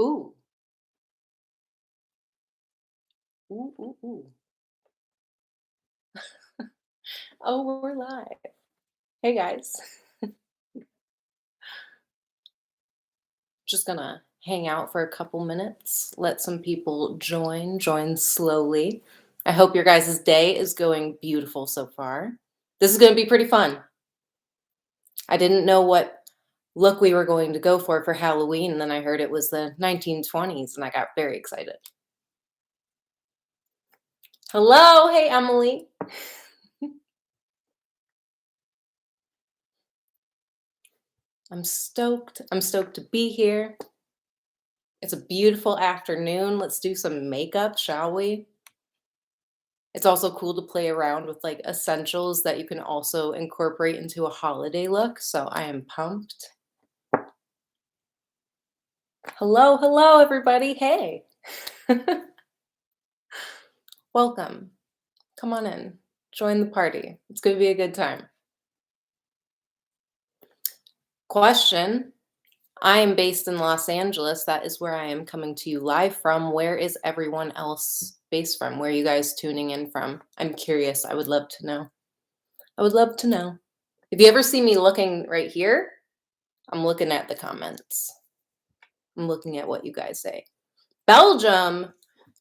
Ooh. Ooh, ooh, ooh. Oh, we're live. Hey guys. Just gonna hang out for a couple minutes, let some people join slowly. I hope your guys' day is going beautiful so far. This is gonna be pretty fun. I didn't know what look we were going to go for Halloween, and then I heard it was the 1920s, and I got very excited. Hello, hey Emily. I'm stoked. I'm stoked to be here. It's a beautiful afternoon. Let's do some makeup, shall we? It's also cool to play around with like essentials that you can also incorporate into a holiday look. So I am pumped. Hello, hello, everybody. Hey. Welcome. Come on in. Join the party. It's going to be a good time. Question. I am based in Los Angeles. That is where I am coming to you live from. Where is everyone else based from? Where are you guys tuning in from? I'm curious. I would love to know. I would love to know. If you ever see me looking right here, I'm looking at the comments. I'm looking at what you guys say. Belgium,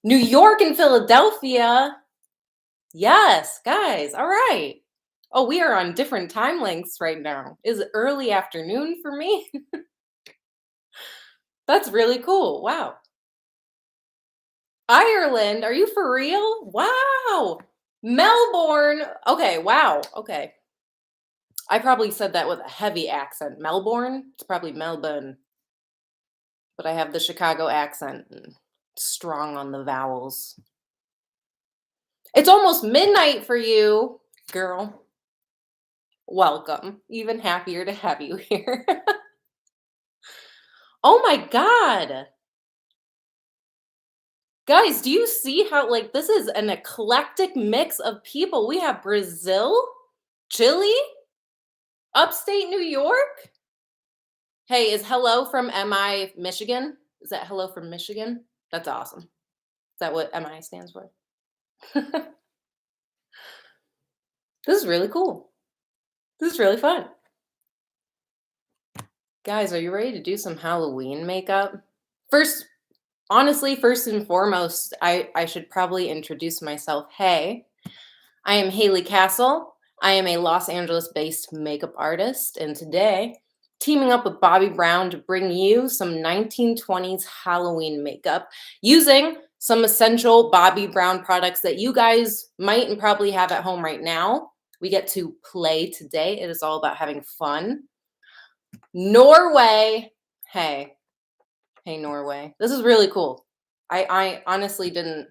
New York, and Philadelphia. Yes, guys. All right. Oh, we are on different time lengths right now. Is it early afternoon for me? That's really cool. Wow. Ireland, are you for real? Wow. Melbourne. Okay, wow. Okay. I probably said that with a heavy accent. Melbourne? It's probably Melbourne. But I have the Chicago accent and strong on the vowels. It's almost midnight for you, girl. Welcome. Even happier to have you here. Oh my God. Guys, do you see how like this is an eclectic mix of people? We have Brazil, Chile, upstate New York. Hey, is hello from MI Michigan? Is that hello from Michigan? That's awesome. Is that what MI stands for? This is really cool. This is really fun. Guys, are you ready to do some Halloween makeup? First, honestly, first and foremost, I should probably introduce myself. Hey, I am Hayley Kassel. I am a Los Angeles-based makeup artist, and today, teaming up with Bobbi Brown to bring you some 1920s Halloween makeup using some essential Bobbi Brown products that you guys might and probably have at home right now. We get to play today. It is all about having fun. Norway. Hey, Norway. This is really cool. I honestly didn't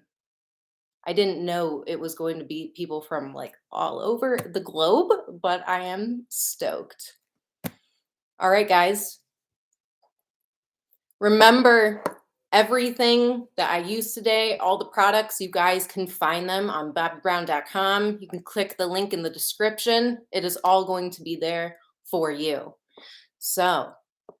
know it was going to be people from like all over the globe, but I am stoked. All right, guys. Remember everything that I used today, all the products, you guys can find them on bobbybrown.com. You can click the link in the description. It is all going to be there for you. So,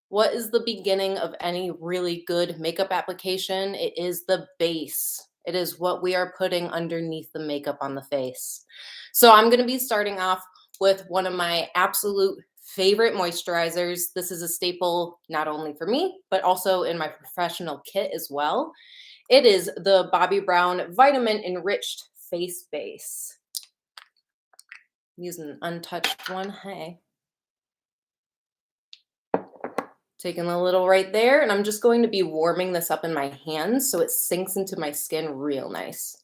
what is the beginning of any really good makeup application? It is the base. It is what we are putting underneath the makeup on the face. So I'm going to be starting off with one of my absolute favorite moisturizers. This is a staple not only for me, but also in my professional kit as well. It is the Bobbi Brown Vitamin Enriched Face Base. I'm using an untouched one. Hey. Taking a little right there, and I'm just going to be warming this up in my hands so it sinks into my skin real nice.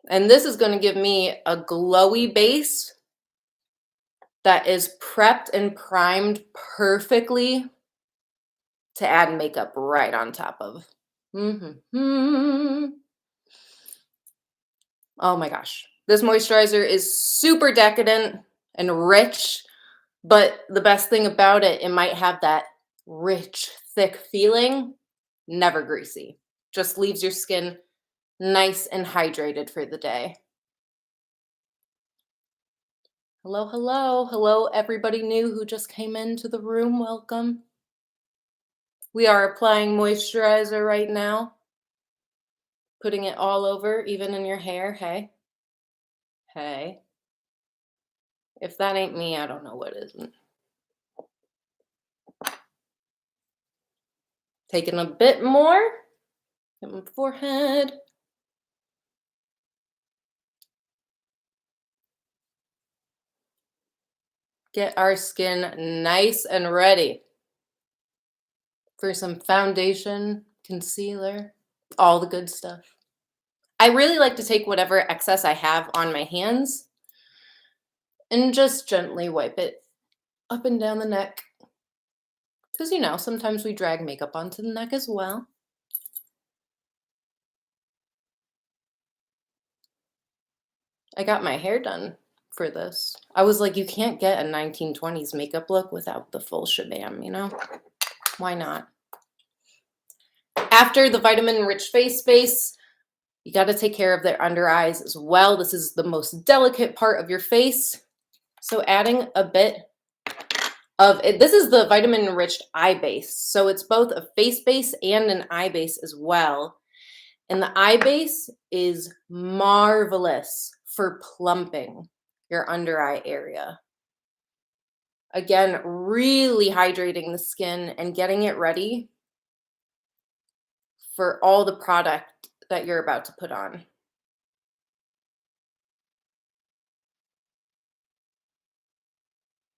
And this is going to give me a glowy base that is prepped and primed perfectly to add makeup right on top of. Oh my gosh. This moisturizer is super decadent and rich. But the best thing about it, it might have that rich, thick feeling, never greasy. Just leaves your skin nice and hydrated for the day. Hello, hello, hello, everybody new who just came into the room. Welcome. We are applying moisturizer right now, putting it all over, even in your hair. Hey, hey. If that ain't me, I don't know what isn't. Taking a bit more. Hit my forehead. Get our skin nice and ready for some foundation, concealer, all the good stuff. I really like to take whatever excess I have on my hands and just gently wipe it up and down the neck. Because, you know, sometimes we drag makeup onto the neck as well. I got my hair done for this. I was like, you can't get a 1920s makeup look without the full shabam, you know? Why not? After the vitamin-rich face base, you got to take care of their under eyes as well. This is the most delicate part of your face. So adding a bit of it, this is the vitamin-enriched eye base. So it's both a face base and an eye base as well. And the eye base is marvelous for plumping your under eye area. Again, really hydrating the skin and getting it ready for all the product that you're about to put on.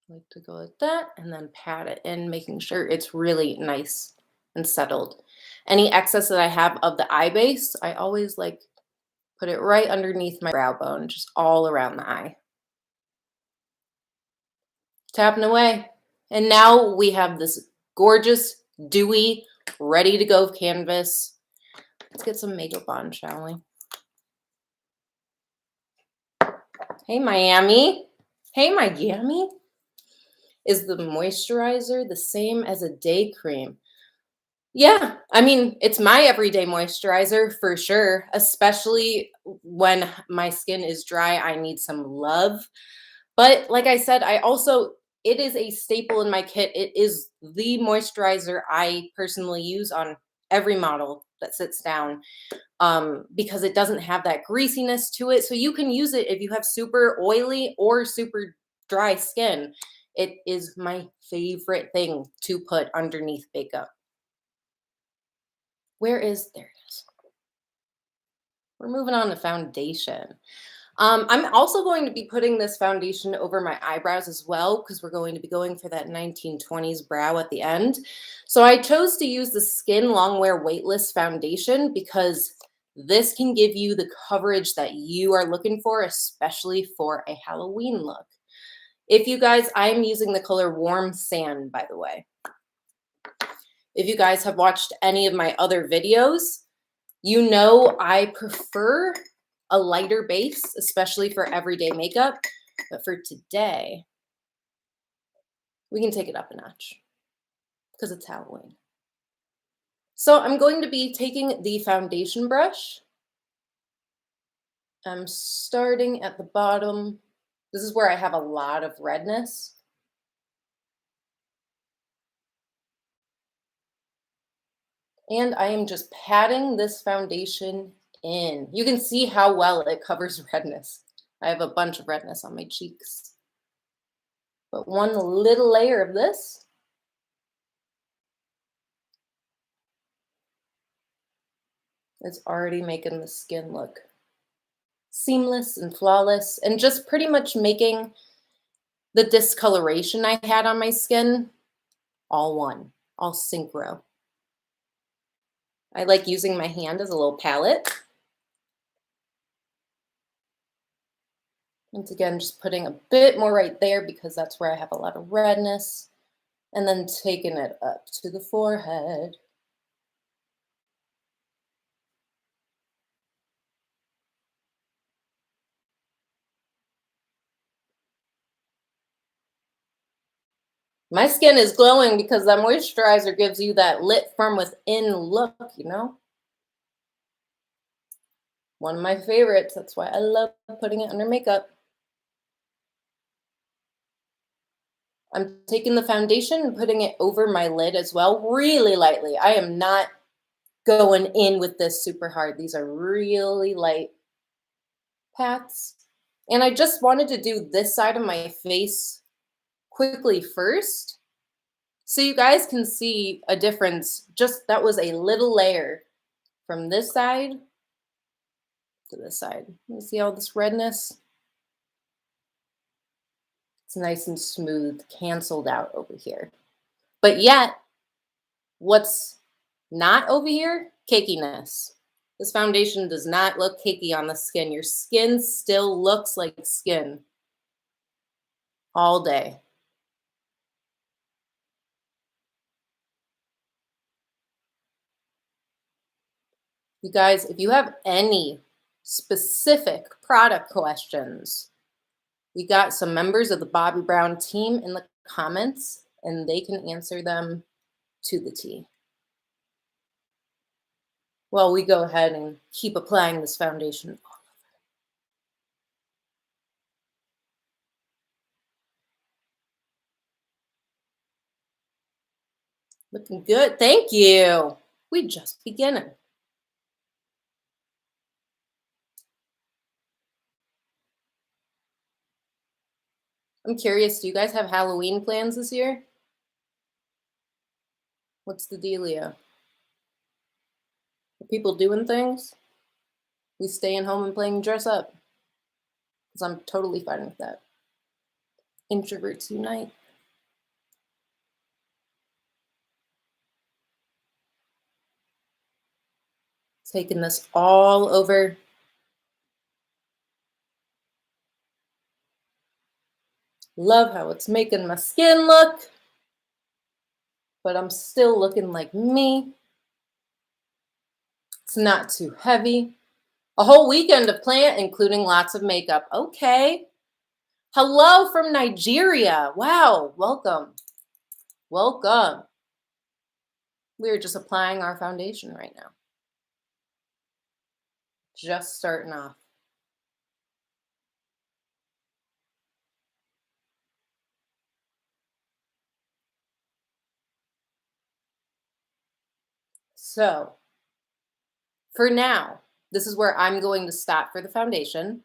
I like to go like that and then pat it in, making sure it's really nice and settled. Any excess that I have of the eye base, I always like put it right underneath my brow bone, just all around the eye. Tapping away. And now we have this gorgeous, dewy, ready to go canvas. Let's get some makeup on, shall we? Hey, Miami. Hey, Miami. Is the moisturizer the same as a day cream? Yeah, I mean, it's my everyday moisturizer for sure, especially when my skin is dry. I need some love. But like I said, it is a staple in my kit. It is the moisturizer I personally use on every model that sits down because it doesn't have that greasiness to it. So you can use it if you have super oily or super dry skin. It is my favorite thing to put underneath makeup. There it is. We're moving on to foundation. I'm also going to be putting this foundation over my eyebrows as well because we're going to be going for that 1920s brow at the end. So I chose to use the Skin Longwear Weightless Foundation because this can give you the coverage that you are looking for, especially for a Halloween look. If you guys, I'm using the color Warm Sand, by the way. If you guys have watched any of my other videos, you know I prefer a lighter base, especially for everyday makeup. But for today, we can take it up a notch because it's Halloween. So I'm going to be taking the foundation brush. I'm starting at the bottom. This is where I have a lot of redness. And I am just patting this foundation in. You can see how well it covers redness. I have a bunch of redness on my cheeks. But one little layer of this. It's already making the skin look seamless and flawless and just pretty much making the discoloration I had on my skin all one, all synchro. I like using my hand as a little palette. Once again, just putting a bit more right there because that's where I have a lot of redness. And then taking it up to the forehead. My skin is glowing because that moisturizer gives you that lit from within look, you know? One of my favorites. That's why I love putting it under makeup. I'm taking the foundation and putting it over my lid as well, really lightly. I am not going in with this super hard. These are really light pats. And I just wanted to do this side of my face quickly first, so you guys can see a difference. Just that was a little layer from this side to this side. You see all this redness? It's nice and smooth, canceled out over here. But yet, what's not over here? Cakiness. This foundation does not look cakey on the skin. Your skin still looks like skin all day. You guys, if you have any specific product questions, we got some members of the Bobbi Brown team in the comments, and they can answer them to the T. Well, we go ahead and keep applying this foundation. Looking good. Thank you. We just beginning. I'm curious, do you guys have Halloween plans this year? What's the dealio? Are people doing things? We staying home and playing dress up? Because I'm totally fine with that. Introverts unite. Taking this all over. Love how it's making my skin look, but I'm still looking like me. It's not too heavy. A whole weekend of plant, including lots of makeup. Okay. Hello from Nigeria. Wow. Welcome. Welcome. We're just applying our foundation right now. Just starting off. So for now, this is where I'm going to stop for the foundation.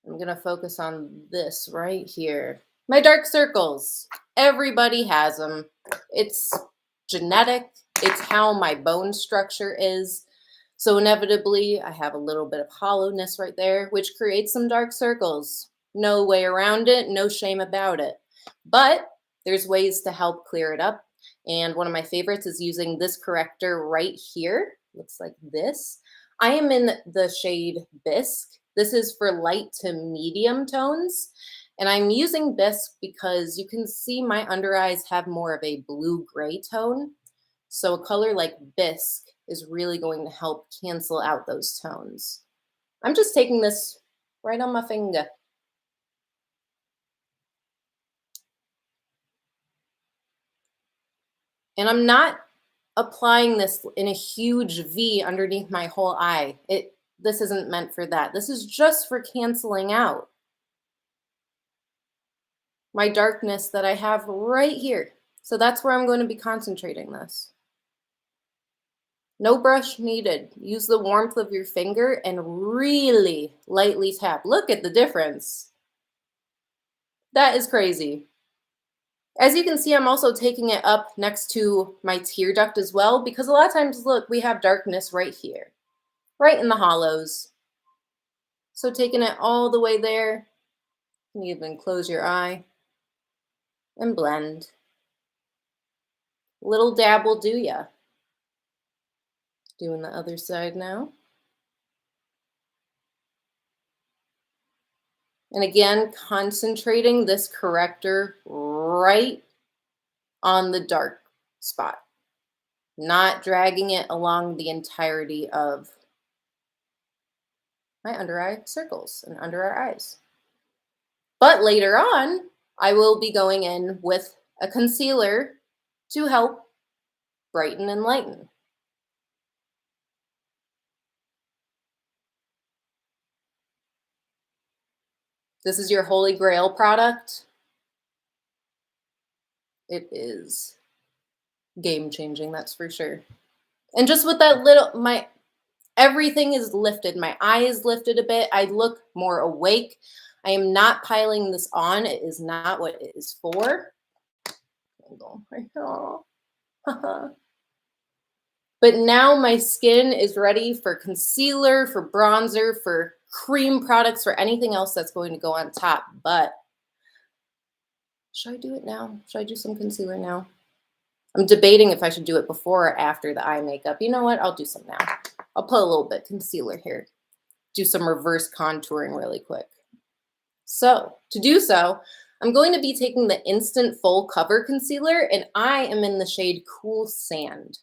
I'm going to focus on this right here. My dark circles. Everybody has them. It's genetic. It's how my bone structure is. So inevitably, I have a little bit of hollowness right there, which creates some dark circles. No way around it. No shame about it. But there's ways to help clear it up. And one of my favorites is using this corrector right here. Looks like this. I am in the shade Bisque. This is for light to medium tones. And I'm using Bisque because you can see my under eyes have more of a blue-gray tone. So a color like Bisque is really going to help cancel out those tones. I'm just taking this right on my finger. And I'm not applying this in a huge V underneath my whole eye. This isn't meant for that. This is just for canceling out my darkness that I have right here. So that's where I'm going to be concentrating this. No brush needed. Use the warmth of your finger and really lightly tap. Look at the difference. That is crazy. As you can see, I'm also taking it up next to my tear duct as well, because a lot of times, look, we have darkness right here, right in the hollows. So taking it all the way there, you can even close your eye and blend. Little dab will do ya. Doing the other side now. And again, concentrating this corrector right on the dark spot, not dragging it along the entirety of my under eye circles and under our eyes. But later on, I will be going in with a concealer to help brighten and lighten. This is your Holy Grail product. It is game changing, that's for sure. And just with that little, everything is lifted. My eye is lifted a bit. I look more awake. I am not piling this on. It is not what it is for. But now my skin is ready for concealer, for bronzer, for cream products, for anything else that's going to go on top. But should I do it now? Should I do some concealer now? I'm debating if I should do it before or after the eye makeup. You know what? I'll do some now. I'll put a little bit concealer here. Do some reverse contouring really quick. So to do so, I'm going to be taking the Instant Full Cover Concealer, and I am in the shade Cool Sand.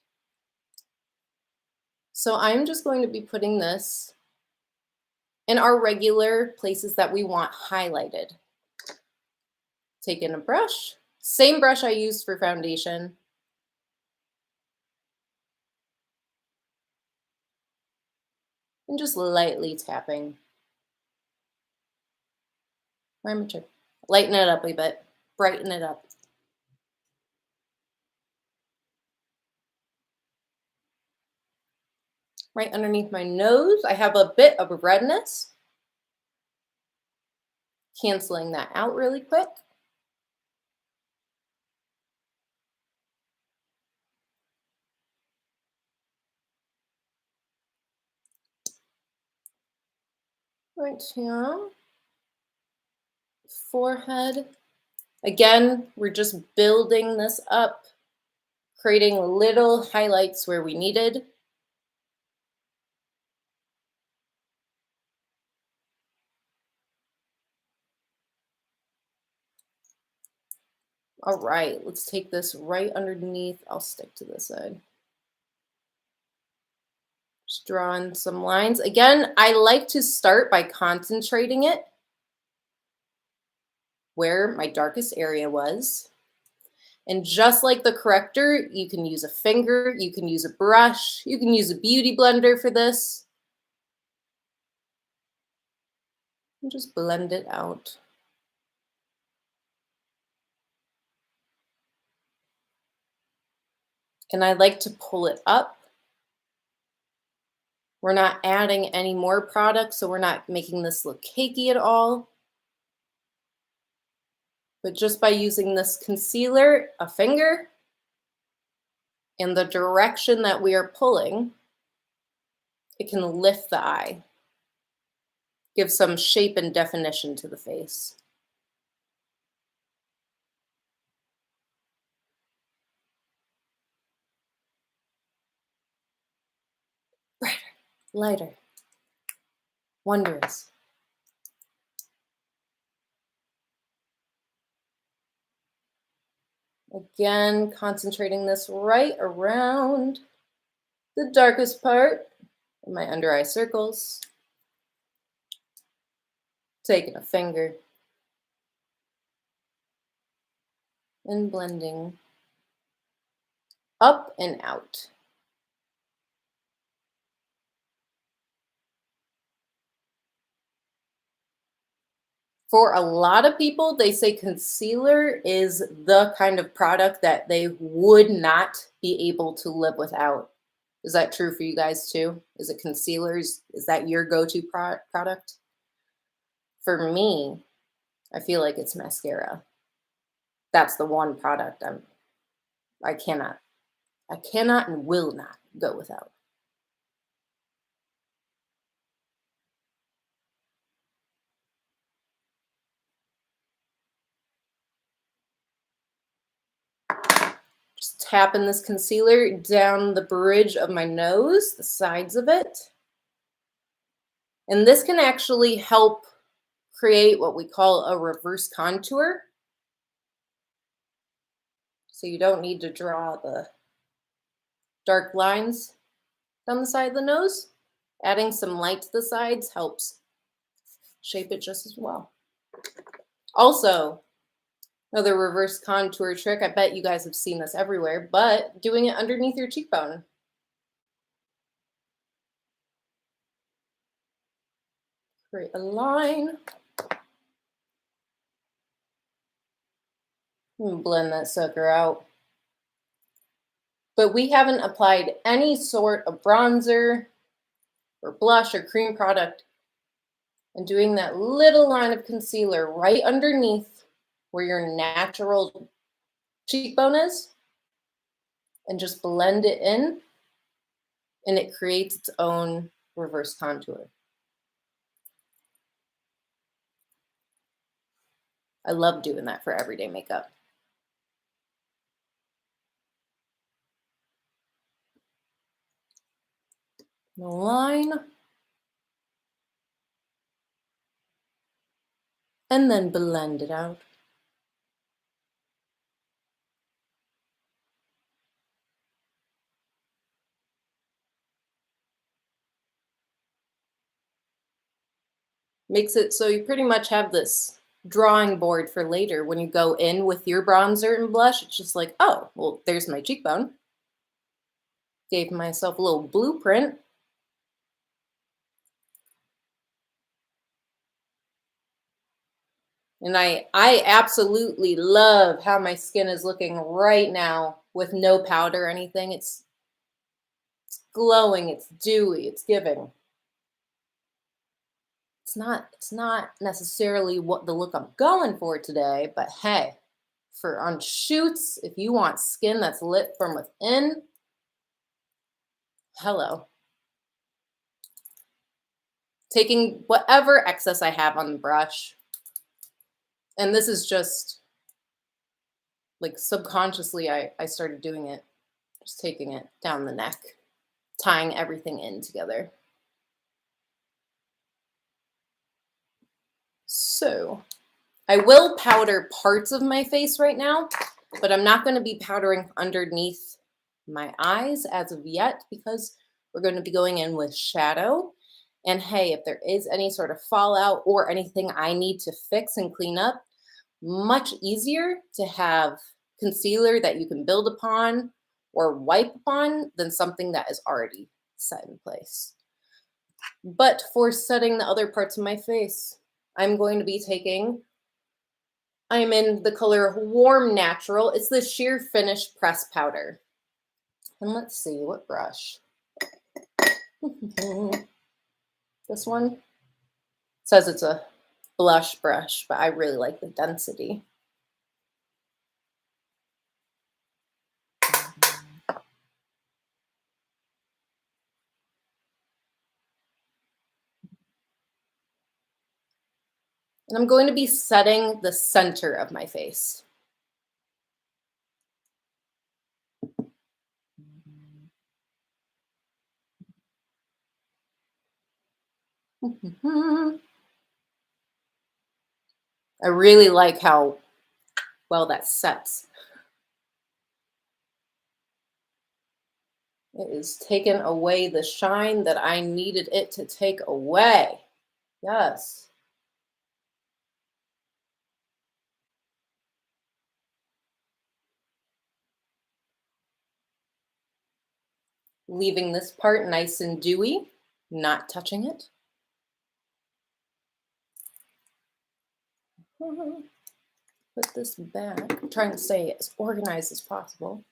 So I'm just going to be putting this in our regular places that we want highlighted. Taking a brush, same brush I used for foundation. And just lightly tapping. Lighten it up a bit, brighten it up. Right underneath my nose, I have a bit of redness. Canceling that out really quick. Right here. Forehead. Again, we're just building this up, creating little highlights where we needed. All right, let's take this right underneath. I'll stick to this side. Just drawing some lines. Again, I like to start by concentrating it where my darkest area was. And just like the corrector, you can use a finger, you can use a brush, you can use a beauty blender for this. And just blend it out. And I like to pull it up. We're not adding any more product, so we're not making this look cakey at all. But just by using this concealer, a finger, in the direction that we are pulling, it can lift the eye, give some shape and definition to the face. Brighter, lighter, wondrous. Again, concentrating this right around the darkest part of my under eye circles. Taking a finger and blending up and out. For a lot of people, they say concealer is the kind of product that they would not be able to live without. Is that true for you guys too? Is it concealers? Is that your go-to product? For me, I feel like it's mascara. That's the one product I cannot and will not go without. Just tapping this concealer down the bridge of my nose, the sides of it. And this can actually help create what we call a reverse contour. So you don't need to draw the dark lines down the side of the nose. Adding some light to the sides helps shape it just as well. Also, another reverse contour trick, I bet you guys have seen this everywhere, but doing it underneath your cheekbone. Create a line. Blend that sucker out. But we haven't applied any sort of bronzer or blush or cream product, and doing that little line of concealer right underneath where your natural cheekbone is, and just blend it in, and it creates its own reverse contour. I love doing that for everyday makeup. The line, and then blend it out. Makes it so you pretty much have this drawing board for later when you go in with your bronzer and blush. It's just like, oh, well, there's my cheekbone. Gave myself a little blueprint. And I absolutely love how my skin is looking right now with no powder or anything. It's glowing, it's dewy, it's giving. It's not necessarily what the look I'm going for today, but hey, for on shoots, if you want skin that's lit from within, hello. Taking whatever excess I have on the brush, and this is just like subconsciously I started doing it, just taking it down the neck, tying everything in together. So I will powder parts of my face right now, but I'm not going to be powdering underneath my eyes as of yet because we're going to be going in with shadow. And hey, if there is any sort of fallout or anything I need to fix and clean up, much easier to have concealer that you can build upon or wipe upon than something that is already set in place. But for setting the other parts of my face, I'm going to be taking, I'm in the color Warm Natural. It's the Sheer Finish Press Powder. And let's see, what brush? This one says it's a blush brush, but I really like the density. And I'm going to be setting the center of my face. I really like how well that sets. It is taken away the shine that I needed it to take away. Yes. Leaving this part nice and dewy, not touching it. Put this back. I'm trying to stay as organized as possible.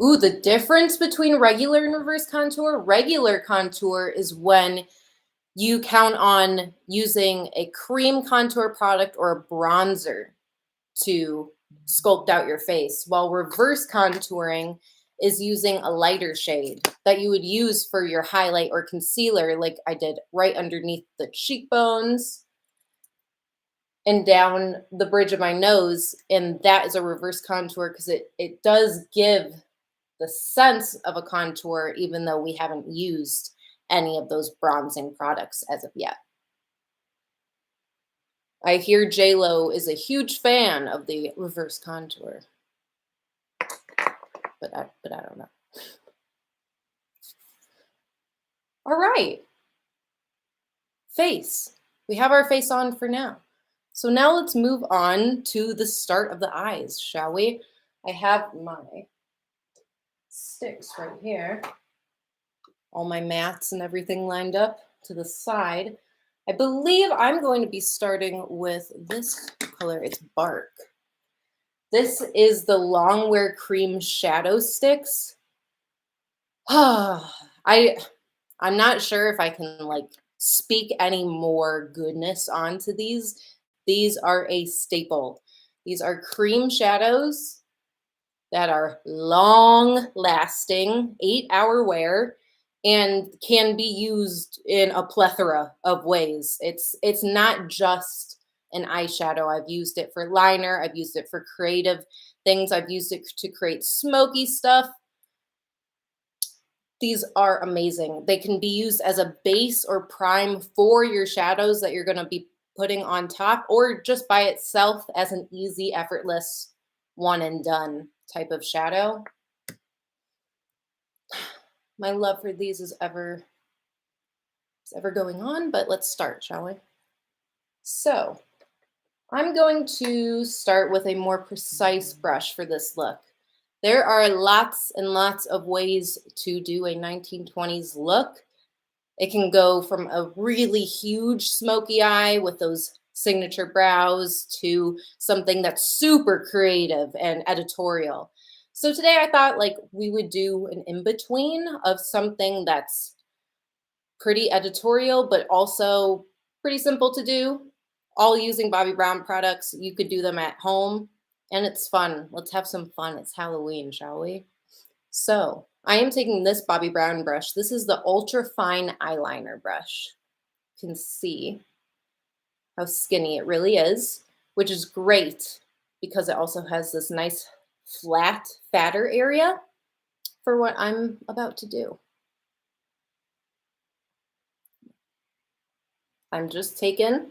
Ooh, the difference between regular and reverse contour. Regular contour is when you count on using a cream contour product or a bronzer to sculpt out your face, while reverse contouring is using a lighter shade that you would use for your highlight or concealer, like I did right underneath the cheekbones and down the bridge of my nose. And that is a reverse contour because it does give the sense of a contour, even though we haven't used any of those bronzing products as of yet. I hear J-Lo is a huge fan of the reverse contour, but I don't know. All right, face. We have our face on for now. So now let's move on to the start of the eyes, shall we? I have my sticks right here, all my mats and everything lined up to the side. I believe I'm going to be starting with this color. It's Bark. This is the Longwear Cream Shadow Sticks. I I'm not sure if I can like speak any more goodness onto these. These are a staple. These are cream shadows that are long lasting, 8-hour wear, and can be used in a plethora of ways. It's not just an eyeshadow. I've used it for liner, I've used it for creative things, I've used it to create smoky stuff. These are amazing. They can be used as a base or prime for your shadows that you're going to be putting on top, or just by itself as an easy, effortless, one and done type of shadow. My love for these is ever going on, but let's start, shall we? So I'm going to start with a more precise brush for this look. There are lots and lots of ways to do a 1920s look. It can go from a really huge smoky eye with those signature brows to something that's super creative and editorial. So today I thought like we would do an in-between of something that's pretty editorial, but also pretty simple to do, all using Bobbi Brown products. You could do them at home and it's fun. Let's have some fun. It's Halloween, shall we? So I am taking this Bobbi Brown brush. This is the Ultra Fine Eyeliner brush. You can see how skinny it really is, which is great because it also has this nice flat, fatter area for what I'm about to do. I'm just taking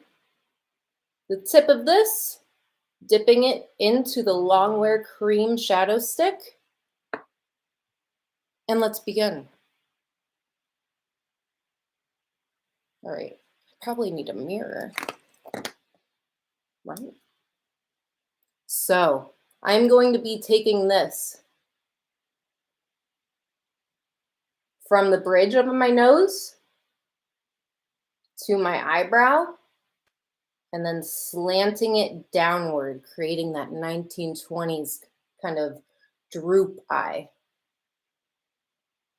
the tip of this, dipping it into the Longwear Cream Shadow Stick, and let's begin. All right, probably need a mirror, right? So I'm going to be taking this from the bridge of my nose to my eyebrow and then slanting it downward, creating that 1920s kind of droop eye.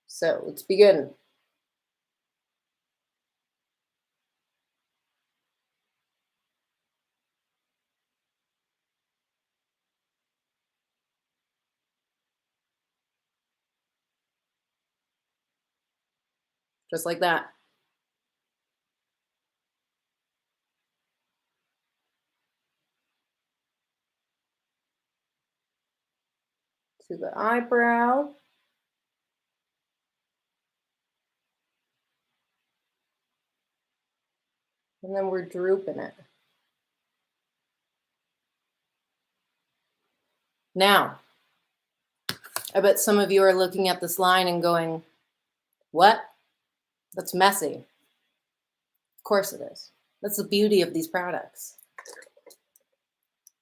So let's begin. Just like that. To the eyebrow. And then we're drooping it. Now, I bet some of you are looking at this line and going, what? That's messy. Of course it is. That's the beauty of these products.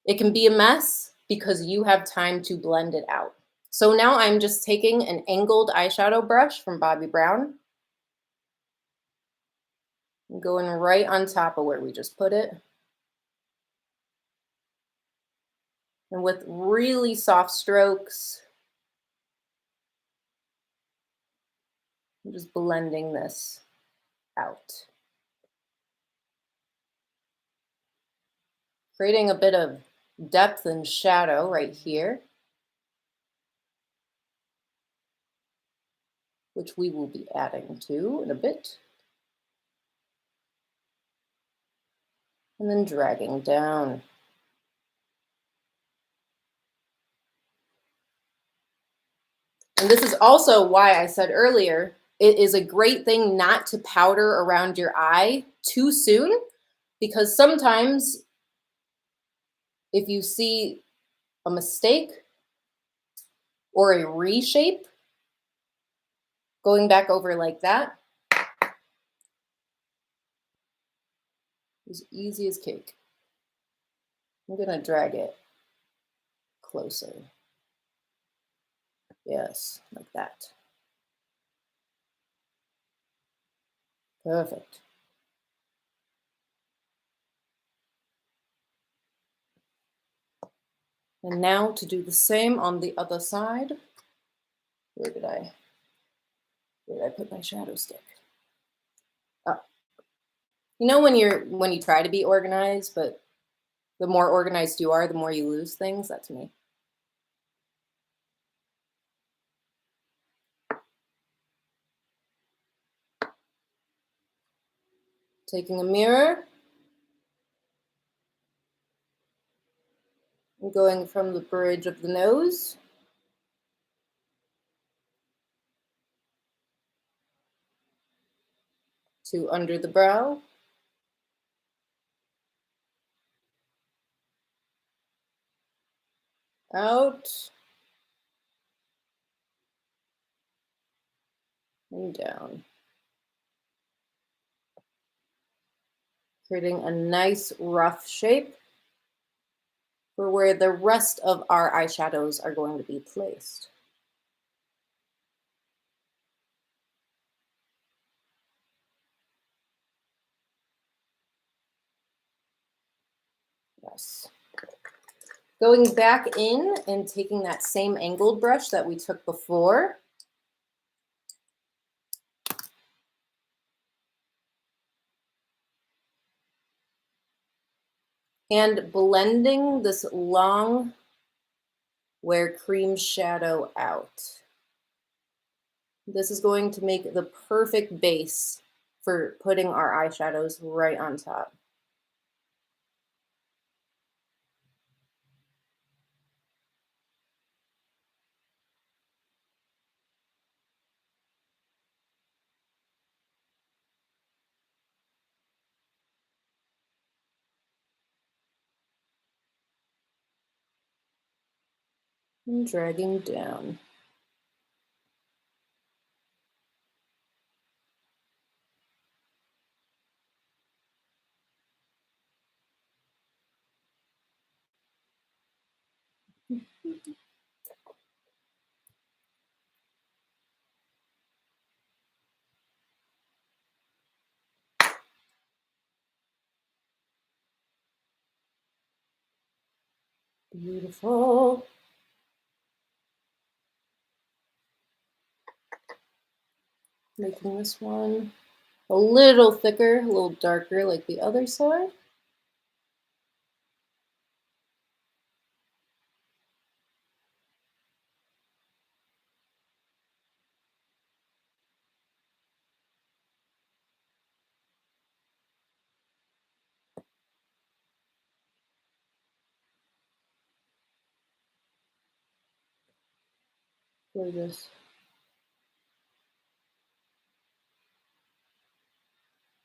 It can be a mess because you have time to blend it out. So now I'm just taking an angled eyeshadow brush from Bobbi Brown and going right on top of where we just put it. And with really soft strokes, I'm just blending this out. Creating a bit of depth and shadow right here, which we will be adding to in a bit. And then dragging down. And this is also why I said earlier, it is a great thing not to powder around your eye too soon, because sometimes if you see a mistake or a reshape going back over like that, as easy as cake. I'm gonna drag it closer. Yes, like that. Perfect. And now to do the same on the other side. Where did I put my shadow stick? Oh. You know when you try to be organized, but the more organized you are, the more you lose things? That's me. Taking a mirror and going from the bridge of the nose to under the brow. Out and down. Creating a nice rough shape for where the rest of our eyeshadows are going to be placed. Yes. Going back in and taking that same angled brush that we took before. And blending this long wear cream shadow out. This is going to make the perfect base for putting our eyeshadows right on top. And dragging down. Beautiful. Making this one a little thicker, a little darker like the other side. Gorgeous.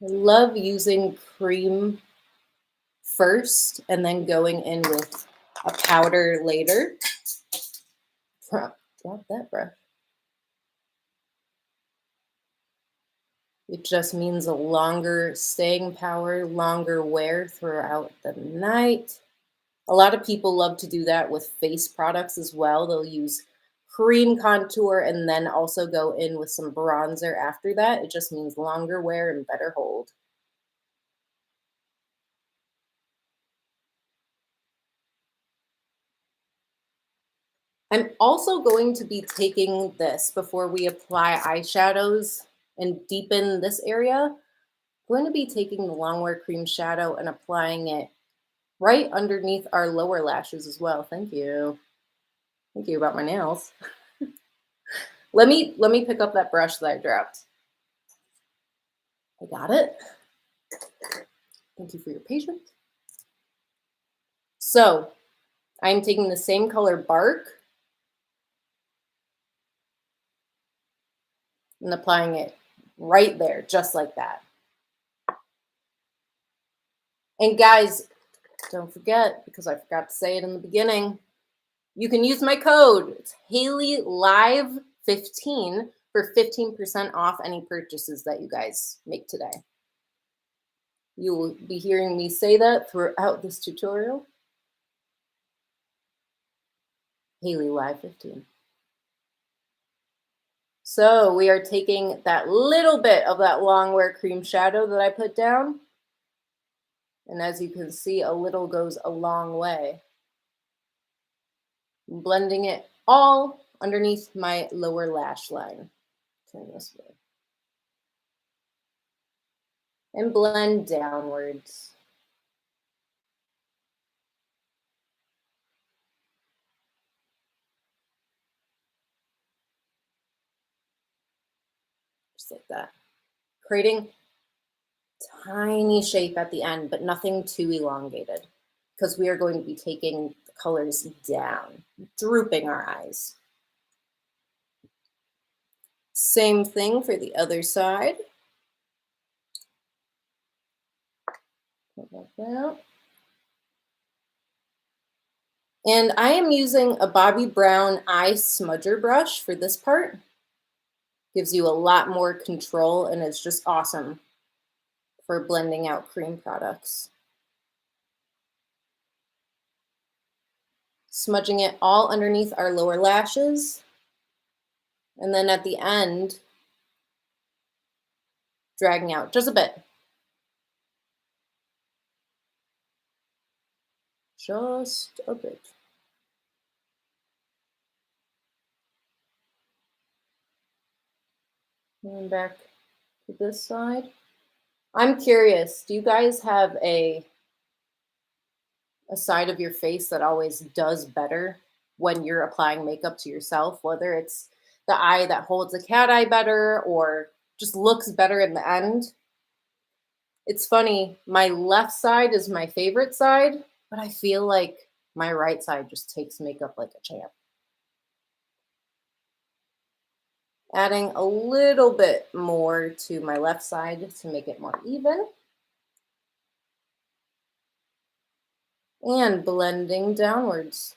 I love using cream first and then going in with a powder later. Drop that brush. It just means a longer staying power, longer wear throughout the night. A lot of people love to do that with face products as well. They'll use cream contour and then also go in with some bronzer after that. It just means longer wear and better hold. I'm also going to be taking this before we apply eyeshadows and deepen this area. I'm going to be taking the Longwear Cream Shadow and applying it right underneath our lower lashes as well. Thank you. Thank you about my nails. Let me pick up that brush that I dropped. I got it. Thank you for your patience. So I'm taking the same color Bark and applying it right there, just like that. And guys, don't forget, because I forgot to say it in the beginning, you can use my code. It's HAYLEY'S15 for 15% off any purchases that you guys make today. You will be hearing me say that throughout this tutorial. HAYLEY Live 15. So we are taking that little bit of that Longwear cream shadow that I put down. And as you can see, a little goes a long way. I'm blending it all underneath my lower lash line. Turn this way. And blend downwards. Just like that. Creating tiny shape at the end, but nothing too elongated, because we are going to be taking the colors down, drooping our eyes. Same thing for the other side. Like that. And I am using a Bobbi Brown eye smudger brush for this part. Gives you a lot more control and it's just awesome for blending out cream products. Smudging it all underneath our lower lashes. And then at the end, dragging out just a bit. Just a bit. And back to this side. I'm curious, do you guys have a side of your face that always does better when you're applying makeup to yourself, whether it's the eye that holds a cat eye better or just looks better in the end? It's funny, my left side is my favorite side, but I feel like my right side just takes makeup like a champ. Adding a little bit more to my left side to make it more even. And blending downwards.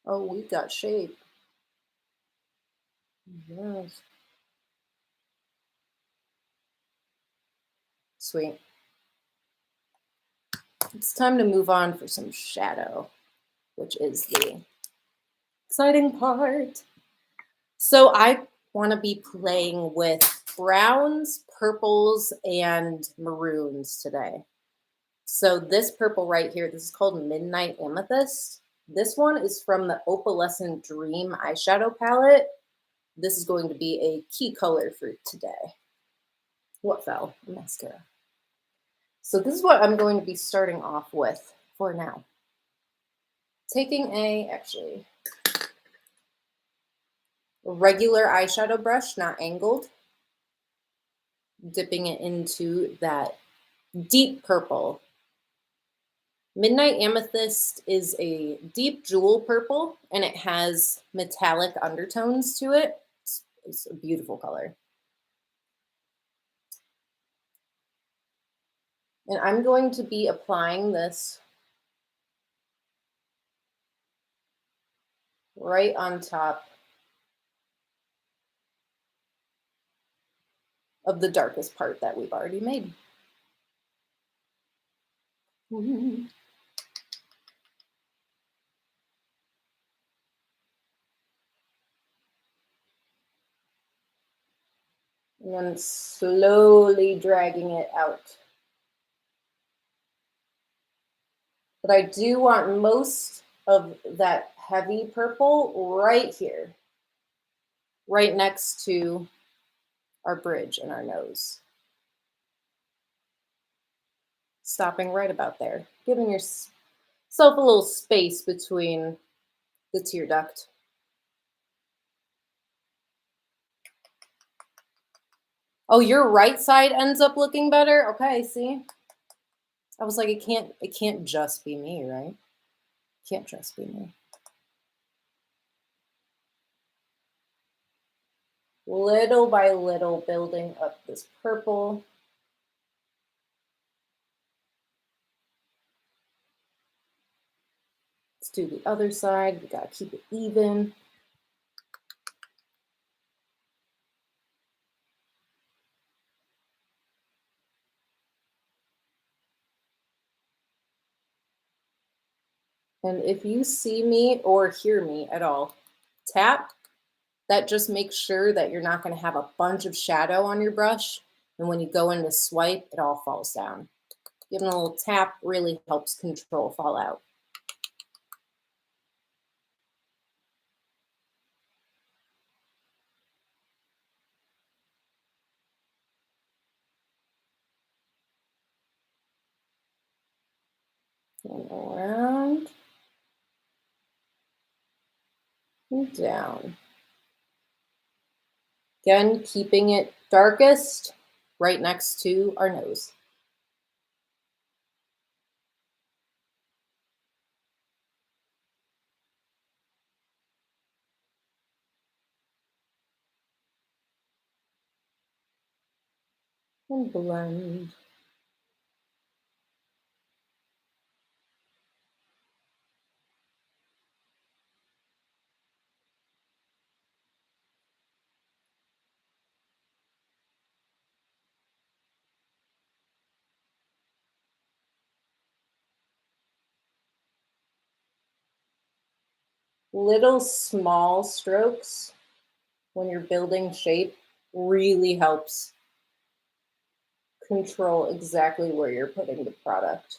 Oh, we got shape. Yes. Sweet. It's time to move on for some shadow, which is the exciting part. So I want to be playing with browns, purples, and maroons today. So this purple right here, this is called Midnight Amethyst. This one is from the Opalescent Dream eyeshadow palette. This is going to be a key color for today. What fell? Mascara. So this is what I'm going to be starting off with for now. Taking a regular eyeshadow brush, not angled, dipping it into that deep purple. Midnight Amethyst is a deep jewel purple and it has metallic undertones to it. It's a beautiful color. And I'm going to be applying this right on top of the darkest part that we've already made. And then slowly dragging it out. But I do want most of that heavy purple right here, right next to our bridge and our nose. Stopping right about there, giving yourself a little space between the tear duct. Oh, your right side ends up looking better? Okay, see? I was like, it can't just be me, right? It can't just be me. Little by little building up this purple. Let's do the other side. We gotta keep it even. And if you see me or hear me at all tap, that just makes sure that you're not going to have a bunch of shadow on your brush. And when you go in to swipe, it all falls down. Giving a little tap really helps control fallout. And around and down. Again, keeping it darkest right next to our nose. And blend. Little small strokes when you're building shape really helps control exactly where you're putting the product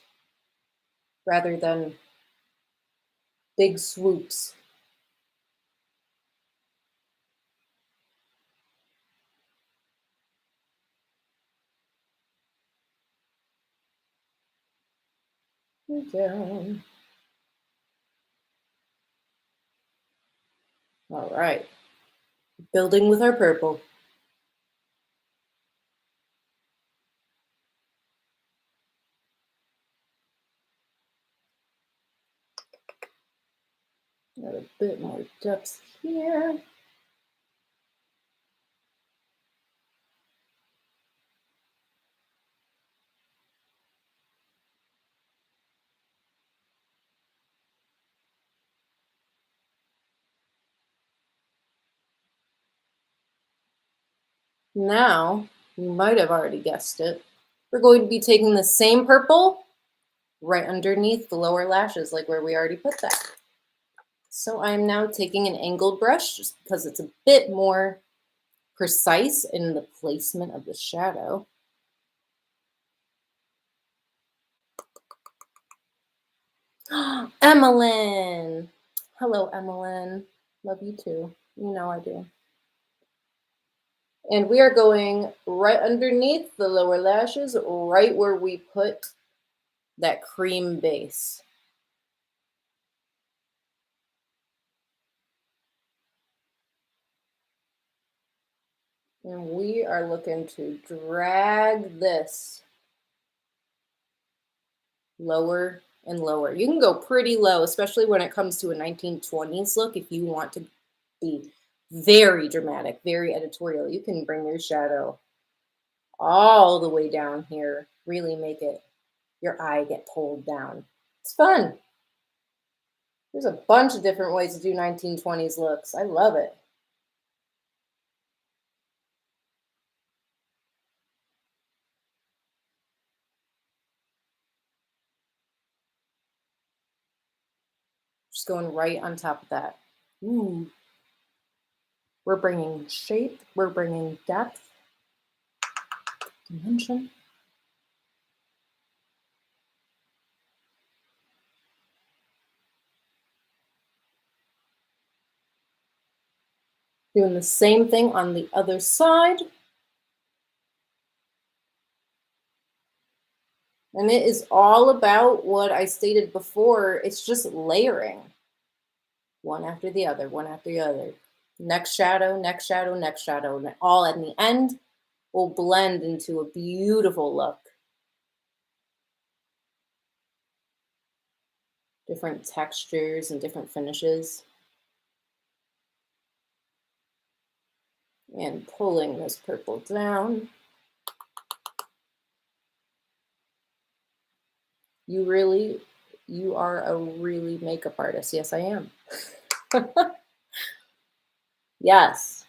rather than big swoops. And down. All right, building with our purple. Got a bit more depth here. Now, you might have already guessed it. We're going to be taking the same purple right underneath the lower lashes, like where we already put that. So I'm now taking an angled brush just because it's a bit more precise in the placement of the shadow. Emmeline! Hello, Emmeline. Love you too. You know I do. And we are going right underneath the lower lashes, right where we put that cream base. And we are looking to drag this lower and lower. You can go pretty low, especially when it comes to a 1920s look. If you want to be very dramatic, very editorial, you can bring your shadow all the way down here. Really make it your eye get pulled down. It's fun. There's a bunch of different ways to do 1920s looks. I love it. Just going right on top of that. Ooh. We're bringing shape, we're bringing depth, dimension. Doing the same thing on the other side. And it is all about what I stated before. It's just layering one after the other, one after the other. Next shadow, next shadow, next shadow. And all at the end will blend into a beautiful look. Different textures and different finishes. And pulling this purple down. You are a really makeup artist. Yes, I am. Yes,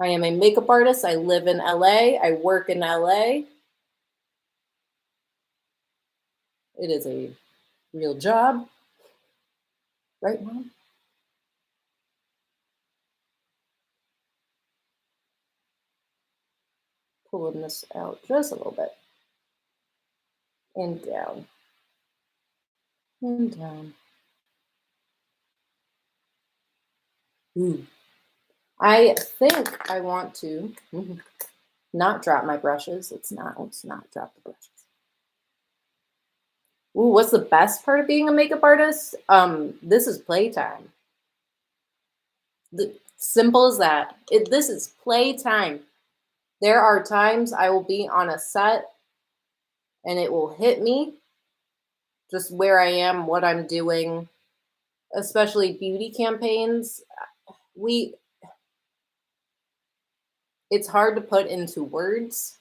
I am a makeup artist. I live in LA. I work in LA. It is a real job. Right, Mom? Pulling this out just a little bit. And down. And down. Ooh. I think I want to not drop my brushes. Let's not drop the brushes. Ooh, what's the best part of being a makeup artist? This is playtime. Simple as that. This is playtime. There are times I will be on a set and it will hit me just where I am, what I'm doing, especially beauty campaigns. We It's hard to put into words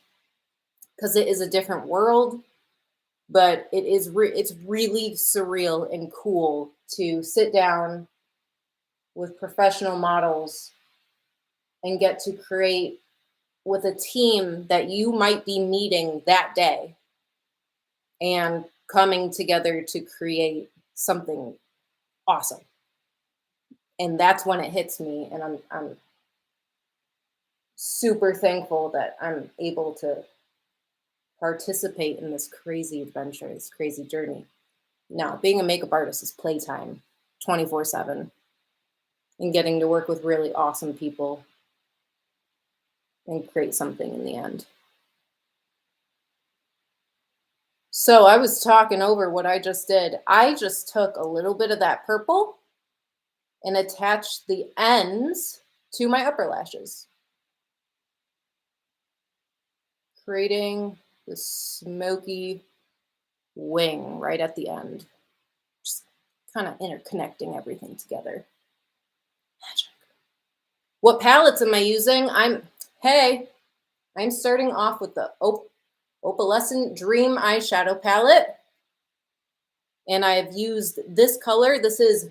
because it is a different world, but it's really surreal and cool to sit down with professional models and get to create with a team that you might be meeting that day and coming together to create something awesome. And that's when it hits me, and I'm super thankful that I'm able to participate in this crazy adventure, this crazy journey. Now, being a makeup artist is playtime 24/7, and getting to work with really awesome people and create something in the end. So I was talking over what I just did. I just took a little bit of that purple and attached the ends to my upper lashes, creating this smoky wing right at the end, just kind of interconnecting everything together. Magic. What palettes am I using? I'm starting off with the Opalescent Dream eyeshadow palette. And I've used this color. This is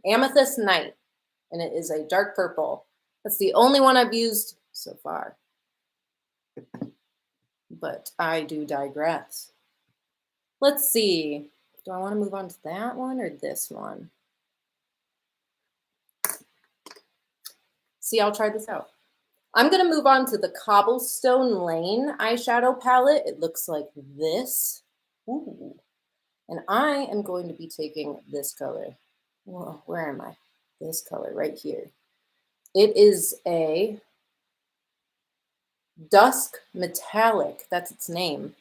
Amethyst Night, and it is a dark purple. That's the only one I've used so far. But I do digress. Let's see. Do I want to move on to that one or this one? See, I'll try this out. I'm going to move on to the Cobblestone Lane eyeshadow palette. It looks like this. Ooh. And I am going to be taking this color. Whoa, where am I? This color right here. It is a dusk metallic. That's its name.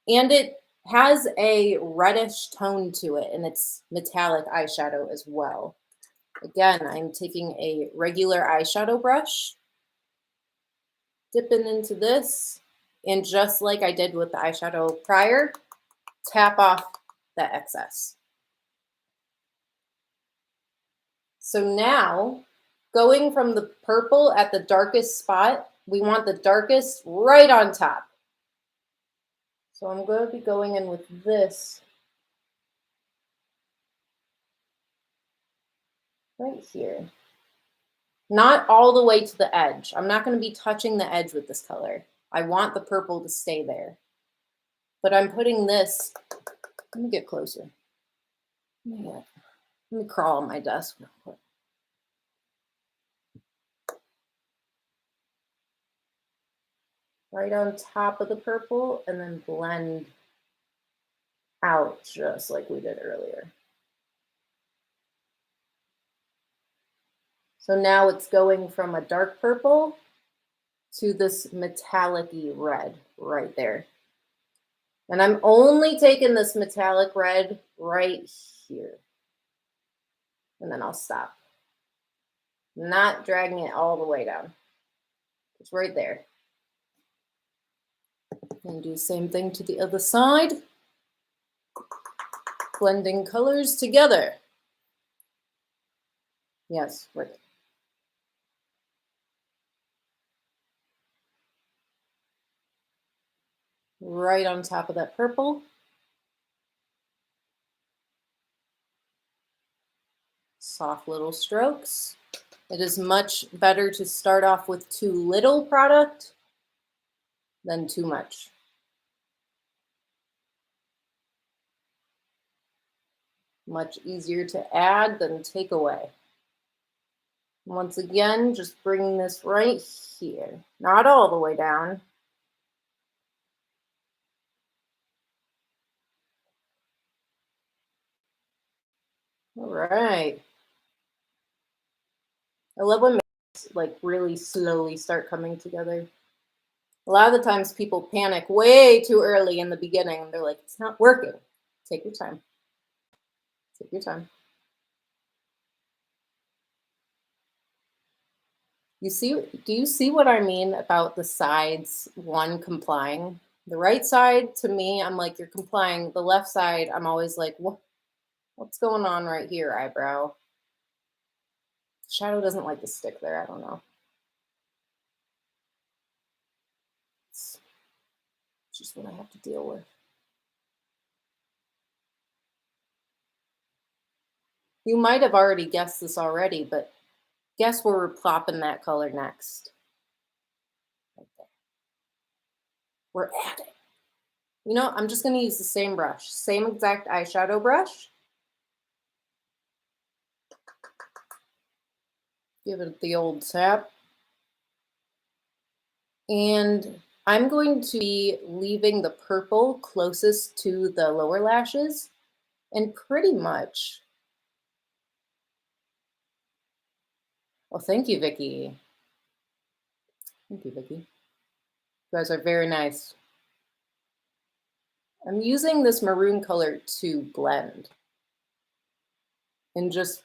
And it has a reddish tone to it, and it's metallic eyeshadow as well. Again, I'm taking a regular eyeshadow brush, dipping into this, and just like I did with the eyeshadow prior, tap off the excess. So now, going from the purple at the darkest spot, we want the darkest right on top. So I'm going to be going in with this right here. Not all the way to the edge. I'm not going to be touching the edge with this color. I want the purple to stay there. But I'm putting this, let me get closer. Let me crawl on my desk real quick. Right on top of the purple, and then blend out just like we did earlier. So now it's going from a dark purple to this metallic-y red right there. And I'm only taking this metallic red right here. And then I'll stop. Not dragging it all the way down. It's right there. And do the same thing to the other side. Blending colors together. Yes, right. Right on top of that purple. Soft little strokes. It is much better to start off with too little product than too much. Much easier to add than take away. Once again, just bring this right here. Not all the way down. All right. I love when makeups like really slowly start coming together. A lot of the times people panic way too early in the beginning. They're like, it's not working. Take your time. Take your time. You see, do you see what I mean about the sides, one complying? The right side, to me, I'm like, you're complying. The left side, I'm always like, what's going on right here, eyebrow? Shadow doesn't like to stick there. I don't know. It's just what I have to deal with. You might have already guessed this already, but guess where we're plopping that color next? Right there. We're adding. You know, I'm just going to use the same brush, same exact eyeshadow brush. Give it the old tap. And I'm going to be leaving the purple closest to the lower lashes. And pretty much, well, thank you, Vicky. Thank you, Vicky. You guys are very nice. I'm using this maroon color to blend. And just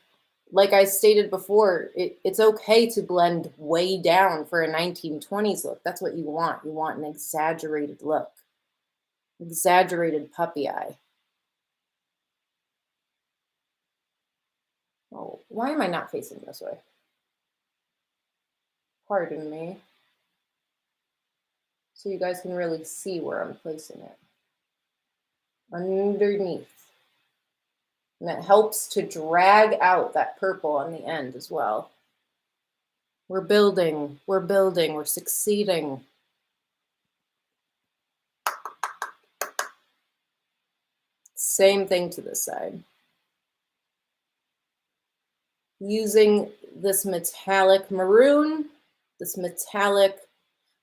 like I stated before, it's okay to blend way down for a 1920s look. That's what you want. You want an exaggerated look, exaggerated puppy eye. Oh, why am I not facing this way? Pardon me. So you guys can really see where I'm placing it. Underneath. And that helps to drag out that purple on the end as well. We're building, we're succeeding. Same thing to this side. Using this metallic maroon, this metallic,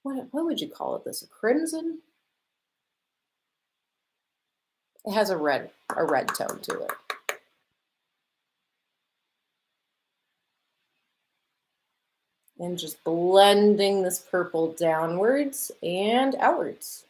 what would you call it? This a crimson? It has a red tone to it. And just blending this purple downwards and outwards.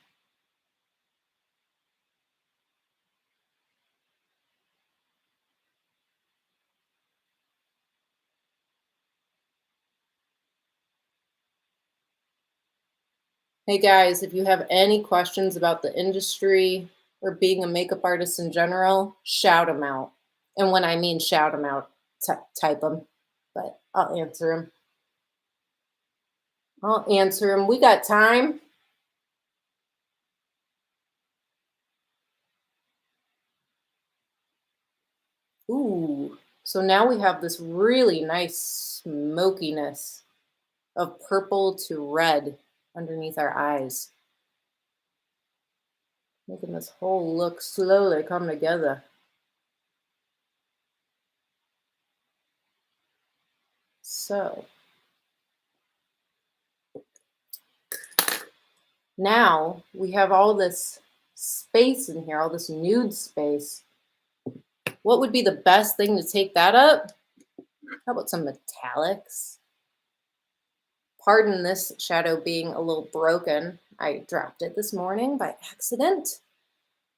Hey guys, if you have any questions about the industry or being a makeup artist in general, shout them out. And when I mean shout them out, type them, but I'll answer them. I'll answer them. We got time. Ooh, so now we have this really nice smokiness of purple to red underneath our eyes. Making this whole look slowly come together. So now we have all this space in here, all this nude space. What would be the best thing to take that up? How about some metallics? Pardon this shadow being a little broken. I dropped it this morning by accident.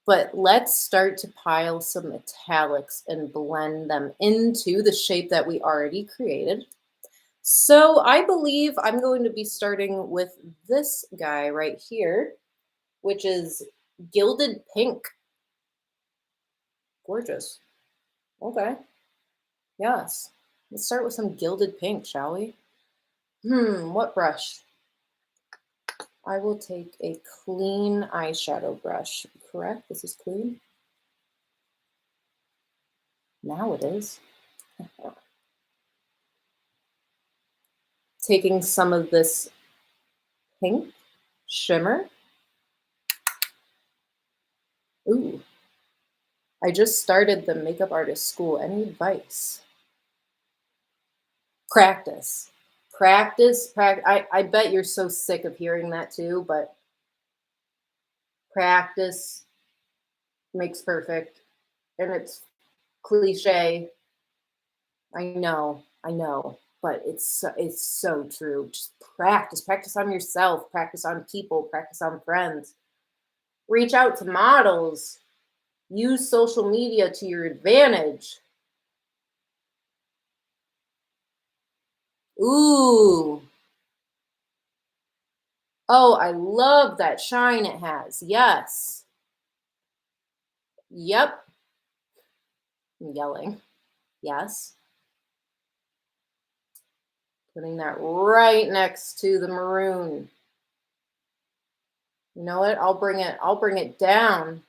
But let's start to pile some metallics and blend them into the shape that we already created. So I believe I'm going to be starting with this guy right here, which is Gilded Pink. Gorgeous. Okay. Yes. Let's start with some Gilded Pink, shall we? What brush? I will take a clean eyeshadow brush. Correct? This is clean? Now it is. Taking some of this pink shimmer. Ooh. I just started the makeup artist school. Any advice? Practice. Practice, I bet you're so sick of hearing that too, but practice makes perfect, and it's cliche. I know, but it's so true. Just practice. Practice on yourself, practice on people, practice on friends. Reach out to models. Use social media to your advantage. Ooh. Oh, I love that shine it has. Yes. Yep. I'm yelling. Yes. Putting that right next to the maroon. You know what? I'll bring it down.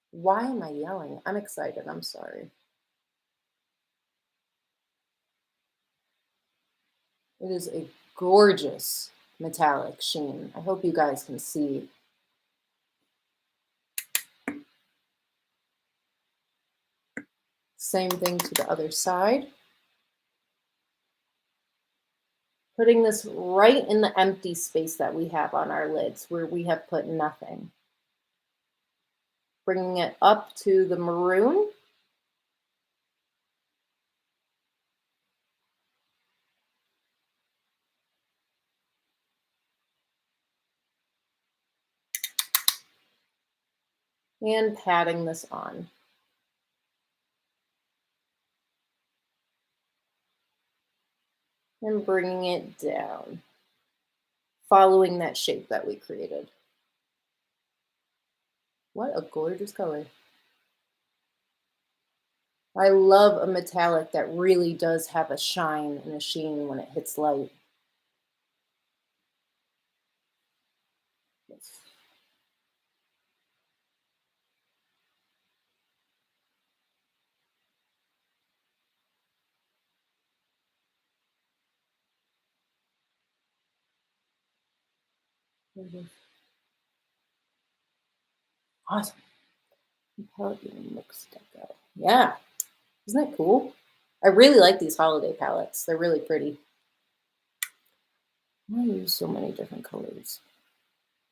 Why am I yelling? I'm excited. I'm sorry. It is a gorgeous metallic sheen. I hope you guys can see. Same thing to the other side. Putting this right in the empty space that we have on our lids where we have put nothing. Bringing it up to the maroon. And patting this on. And bringing it down. Following that shape that we created. What a gorgeous color. I love a metallic that really does have a shine and a sheen when it hits light. Yes. Mhm. Awesome. Palette even looks deco. Yeah. Isn't that cool? I really like these holiday palettes. They're really pretty. I use so many different colors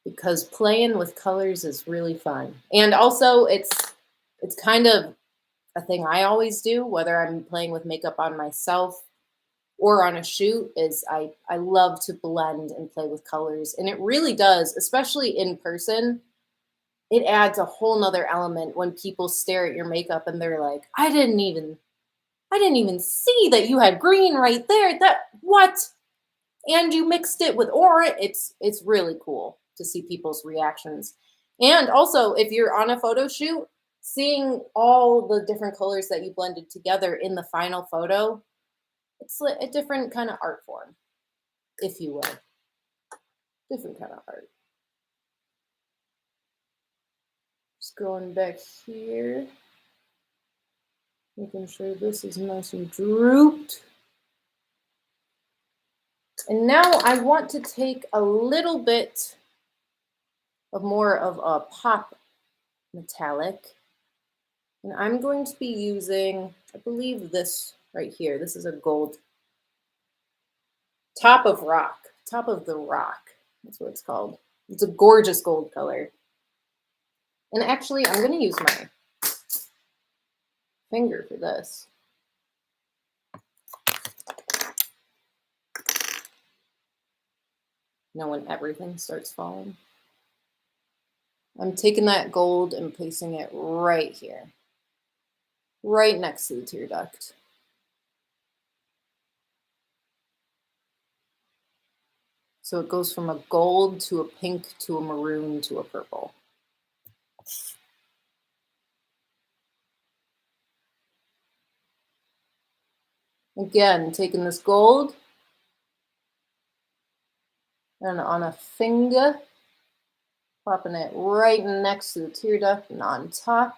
because playing with colors is really fun. And also it's kind of a thing I always do, whether I'm playing with makeup on myself or on a shoot, is I love to blend and play with colors. And it really does, especially in person, it adds a whole nother element when people stare at your makeup and they're like, I didn't even see that you had green right there. That what? And you mixed it with orange. It's really cool to see people's reactions. And also, if you're on a photo shoot, seeing all the different colors that you blended together in the final photo, it's a different kind of art form, if you will. Different kind of art. Just going back here, making sure this is nice and drooped. And now I want to take a little bit of more of a pop metallic. And I'm going to be using, I believe this right here. This is a gold. Top of Rock. Top of the Rock. That's what it's called. It's a gorgeous gold color. And actually, I'm going to use my finger for this. You know when everything starts falling? I'm taking that gold and placing it right here. Right next to the tear duct. So it goes from a gold to a pink to a maroon to a purple. Again, taking this gold and on a finger, popping it right next to the tear duct and on top.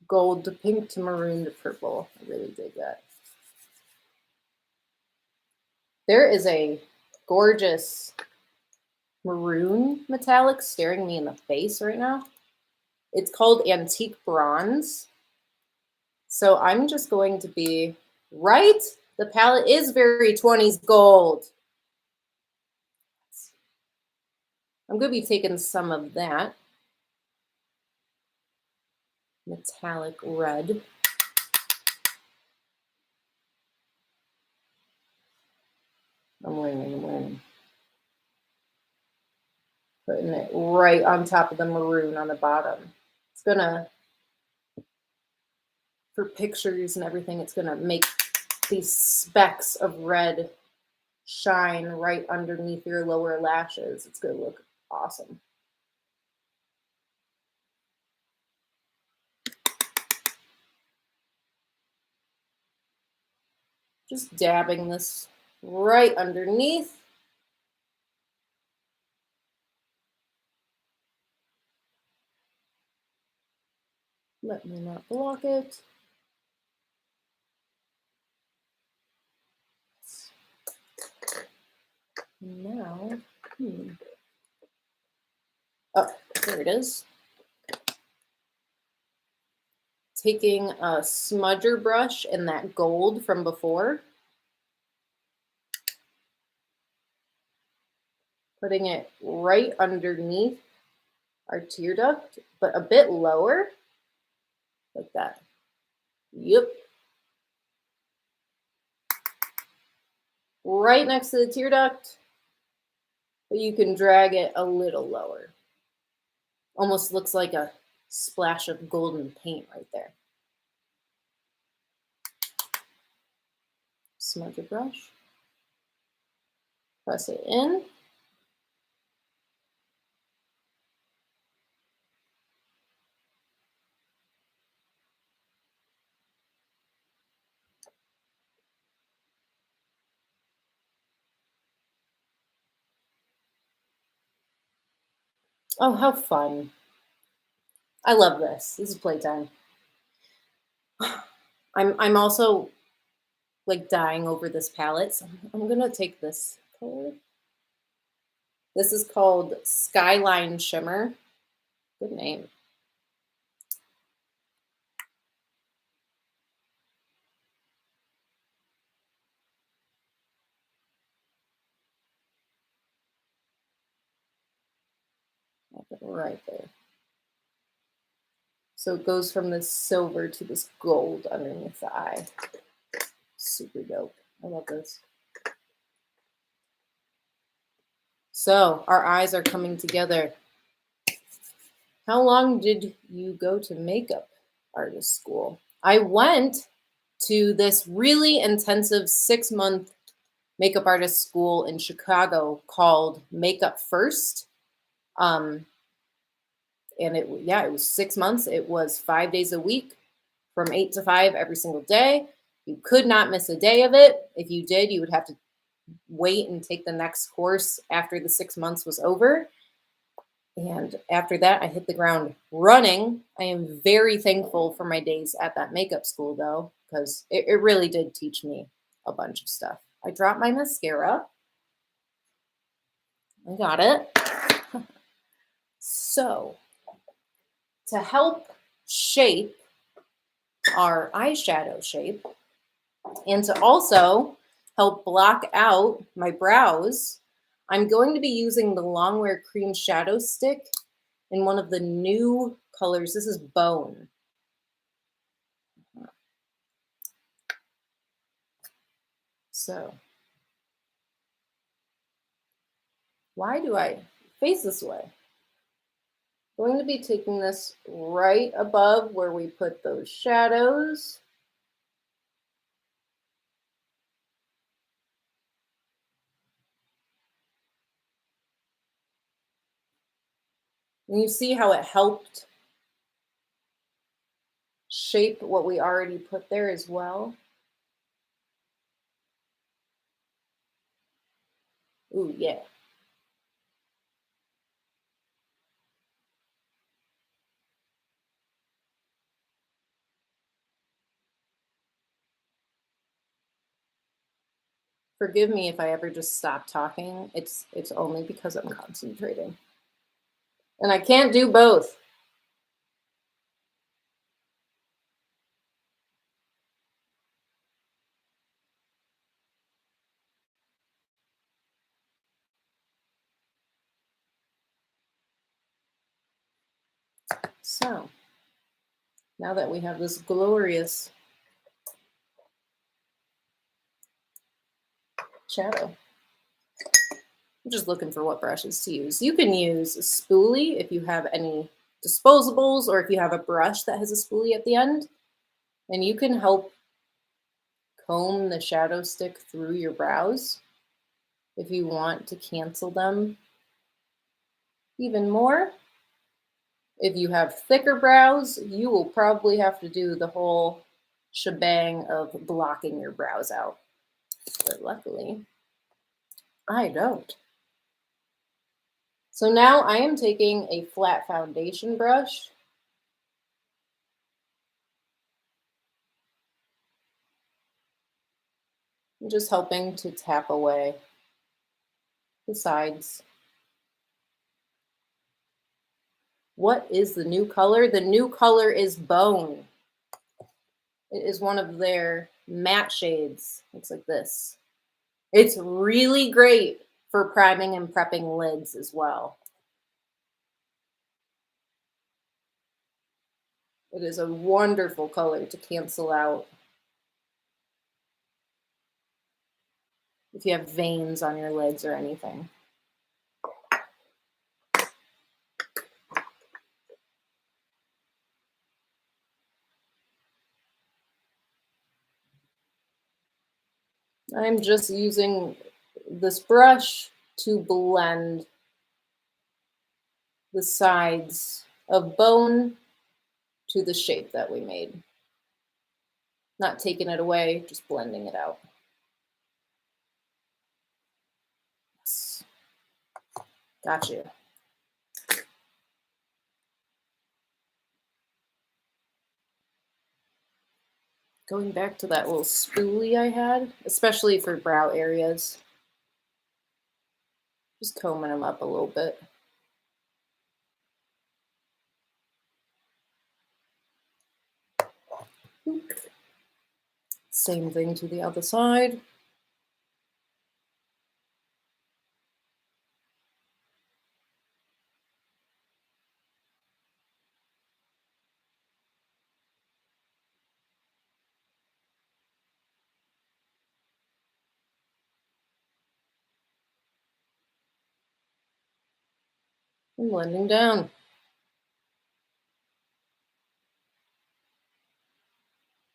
Gold to pink to maroon to purple. I really dig that. There is a gorgeous maroon metallic staring me in the face right now. It's called Antique Bronze. So I'm just going to be, right? The palette is very 20s gold. I'm going to be taking some of that metallic red. I'm learning. Putting it right on top of the maroon on the bottom. It's gonna, for pictures and everything, it's gonna make these specks of red shine right underneath your lower lashes. It's gonna look awesome. Just dabbing this right underneath. Let me not block it. Now, oh, there it is. Taking a smudger brush and that gold from before, putting it right underneath our tear duct, but a bit lower, like that. Yep. Right next to the tear duct, but you can drag it a little lower. Almost looks like a splash of golden paint right there. Smudge your brush. Press it in. Oh, how fun. I love this. This is playtime. I'm also like dying over this palette, so I'm gonna take this color. This is called Skyline Shimmer. Good name. Right there. So it goes from this silver to this gold underneath the eye. Super dope. I love this. So our eyes are coming together. How long did you go to makeup artist school? I went to this really intensive 6-month makeup artist school in Chicago called Makeup First. And it was 6 months. It was 5 days a week from 8 to 5 every single day. You could not miss a day of it. If you did, you would have to wait and take the next course after the 6 months was over. And after that, I hit the ground running. I am very thankful for my days at that makeup school, though, because it really did teach me a bunch of stuff. I dropped my mascara. I got it. So, to help shape our eyeshadow shape, and to also help block out my brows, I'm going to be using the Longwear Cream Shadow Stick in one of the new colors. This is Bone. So, why do I face this way? I'm going to be taking this right above where we put those shadows. And you see how it helped shape what we already put there as well? Ooh, yeah. Forgive me if I ever just stop talking. It's only because I'm concentrating. And I can't do both. So, now that we have this glorious shadow, I'm just looking for what brushes to use. You can use a spoolie if you have any disposables, or if you have a brush that has a spoolie at the end, and you can help comb the shadow stick through your brows if you want to cancel them even more. If you have thicker brows, you will probably have to do the whole shebang of blocking your brows out. But luckily, I don't. So now I am taking a flat foundation brush. I'm just helping to tap away the sides. What is the new color? The new color is Bone. It is one of their matte shades. Looks like this. It's really great for priming and prepping lids as well. It is a wonderful color to cancel out if you have veins on your lids or anything. I'm just using this brush to blend the sides of Bone to the shape that we made. Not taking it away, just blending it out. Yes. Got you. Going back to that little spoolie I had, especially for brow areas. Just combing them up a little bit. Same thing to the other side. And blending down.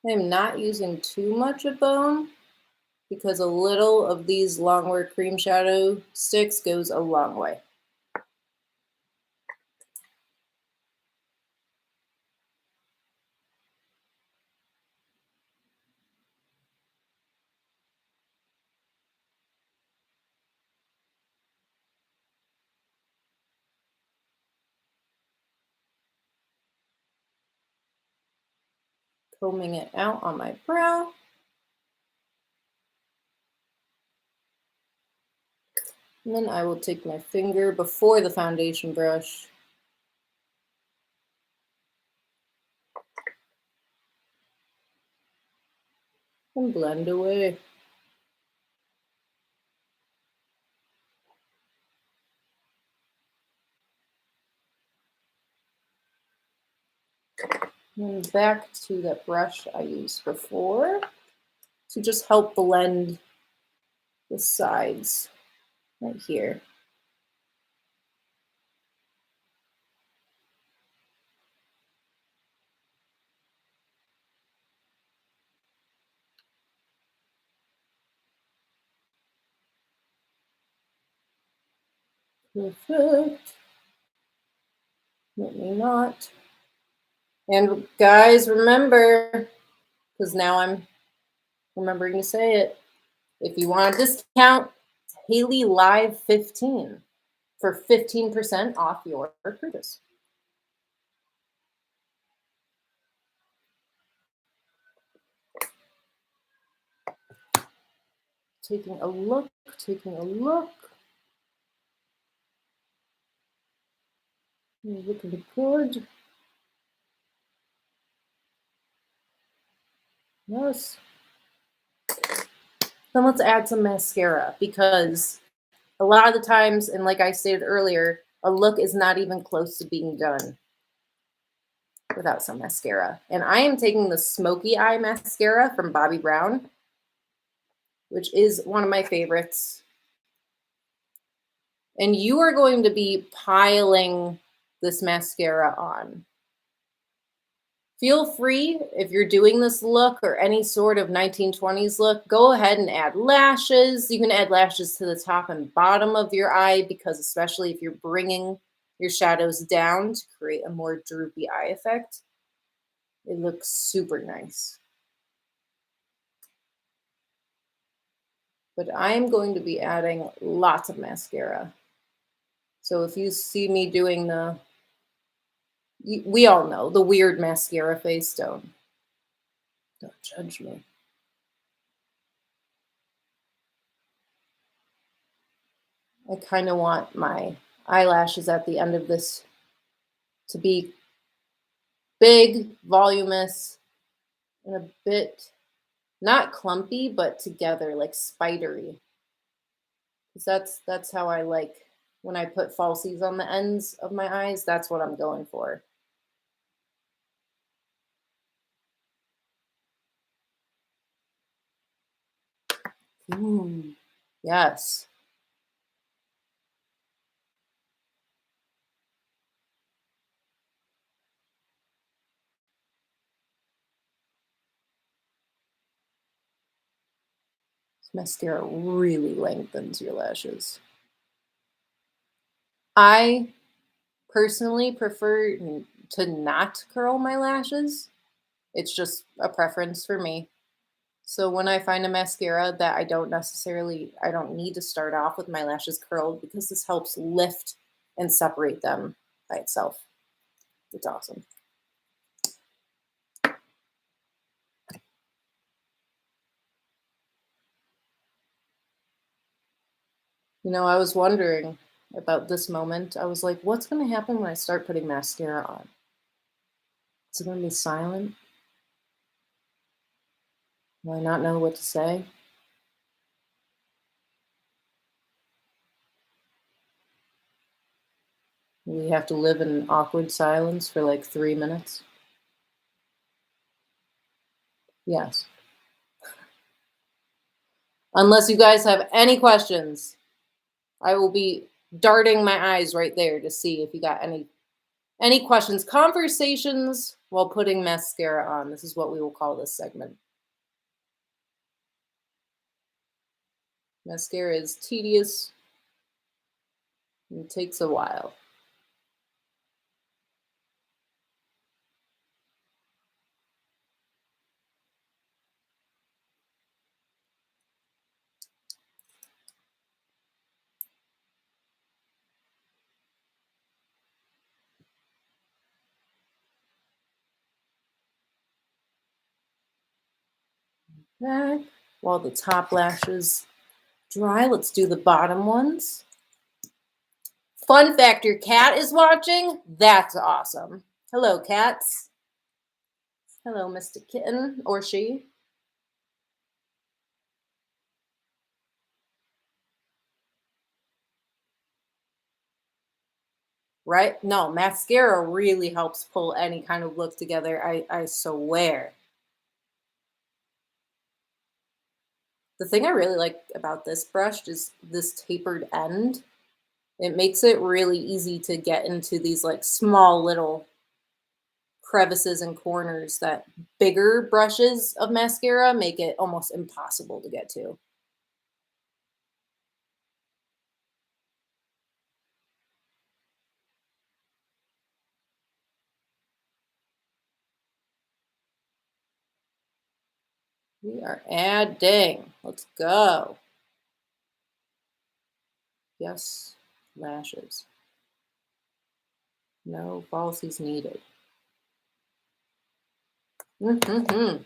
I'm not using too much of Bone because a little of these Longwear cream shadow sticks goes a long way. Combing it out on my brow. And then I will take my finger before the foundation brush and blend away. And back to that brush I used before to just help blend the sides right here. Perfect. Let me not. And guys, remember, because now I'm remembering to say it, if you want a discount, Hayley Live 15 for 15% off your purchase. taking a look, taking a look. Looking good. Yes. Then let's add some mascara because a lot of the times, and like I stated earlier, a look is not even close to being done without some mascara. And I am taking the Smoky Eye Mascara from Bobbi Brown, which is one of my favorites. And you are going to be piling this mascara on. Feel free, if you're doing this look or any sort of 1920s look, go ahead and add lashes. You can add lashes to the top and bottom of your eye because especially if you're bringing your shadows down to create a more droopy eye effect, it looks super nice. But I am going to be adding lots of mascara. So if you see me doing we all know the weird mascara face, don't judge me. I kind of want my eyelashes at the end of this to be big, voluminous, and a bit not clumpy, but together, like spidery. Because that's how I like when I put falsies on the ends of my eyes. That's what I'm going for. Yes. This mascara really lengthens your lashes. I personally prefer to not curl my lashes. It's just a preference for me. So when I find a mascara that I don't need to start off with my lashes curled because this helps lift and separate them by itself. It's awesome. You know, I was wondering about this moment. I was like, what's going to happen when I start putting mascara on? Is it going to be silent? Will I not know what to say? We have to live in awkward silence for like 3 minutes? Yes. Unless you guys have any questions, I will be darting my eyes right there to see if you got any questions. Conversations while putting mascara on. This is what we will call this segment. Mascara is tedious and takes a while. Back while the top lashes dry, let's do the bottom ones. Fun fact, your cat is watching? That's awesome. Hello, cats. Hello, Mr. Kitten, or she. Right? No, mascara really helps pull any kind of look together. I swear. The thing I really like about this brush is this tapered end. It makes it really easy to get into these like small little crevices and corners that bigger brushes of mascara make it almost impossible to get to. We are adding. Let's go. Yes, lashes. No falsies needed. Mm-hmm.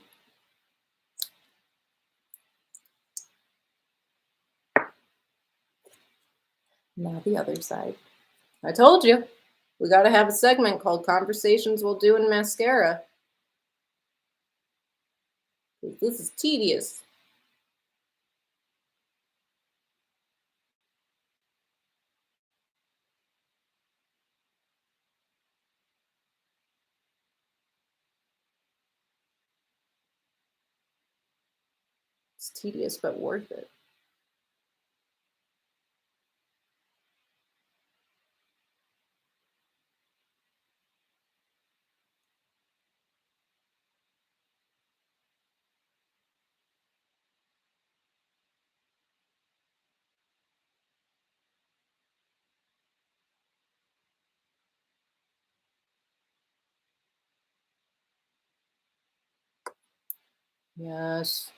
Now the other side. I told you, we got to have a segment called Conversations We'll Do in Mascara. This is tedious. It's tedious, but worth it. Yes.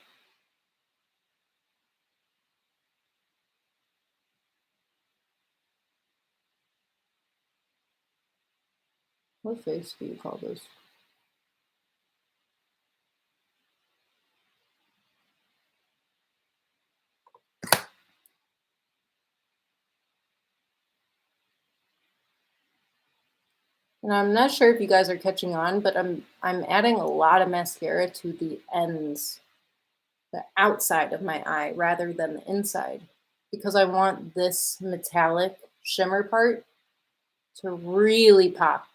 What face do you call this? And I'm not sure if you guys are catching on, but I'm adding a lot of mascara to the ends, the outside of my eye rather than the inside, because I want this metallic shimmer part to really pop.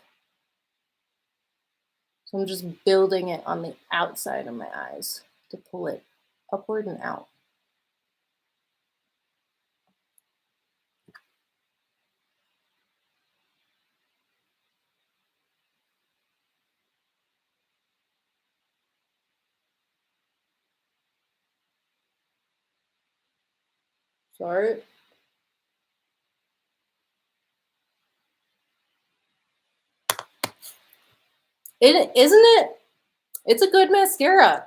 So I'm just building it on the outside of my eyes to pull it upward and out. Sorry. It isn't it? It's a good mascara.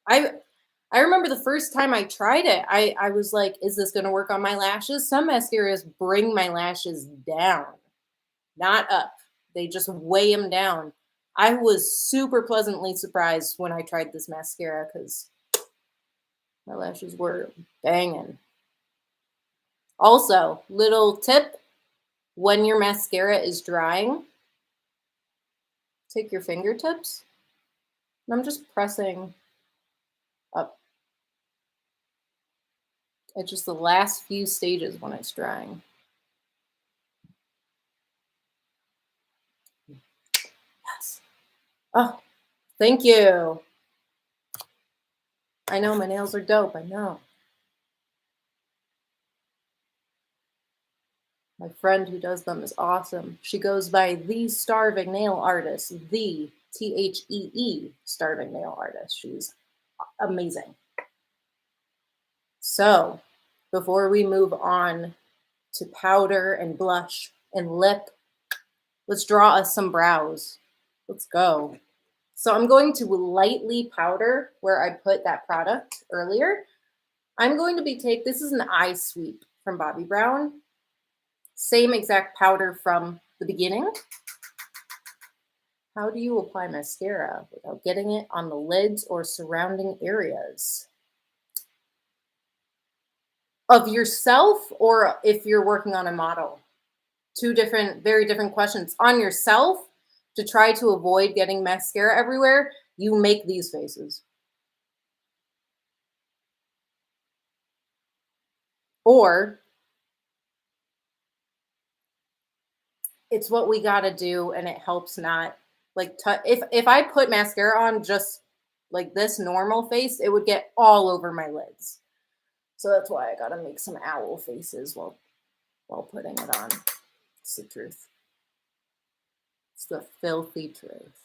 I I remember the first time I tried it, I was like, is this gonna work on my lashes? Some mascaras bring my lashes down, not up. They just weigh them down. I was super pleasantly surprised when I tried this mascara because my lashes were banging. Also, little tip, when your mascara is drying, take your fingertips, and I'm just pressing up at just the last few stages when it's drying. Yes. Oh, thank you. I know my nails are dope. I know. My friend who does them is awesome. She goes by the Starving Nail Artist, the THEE Starving Nail Artist. She's amazing. So, before we move on to powder and blush and lip, let's draw us some brows. Let's go. So, I'm going to lightly powder where I put that product earlier. I'm going to this is an eye sweep from Bobbi Brown. Same exact powder from the beginning. How do you apply mascara without getting it on the lids or surrounding areas? Of yourself or if you're working on a model? Two different, very different questions. On yourself, to try to avoid getting mascara everywhere, you make these faces. Or it's what we gotta do and it helps not like if I put mascara on just like this normal face, it would get all over my lids. So that's why I gotta make some owl faces while putting it on. It's the truth. It's the filthy truth.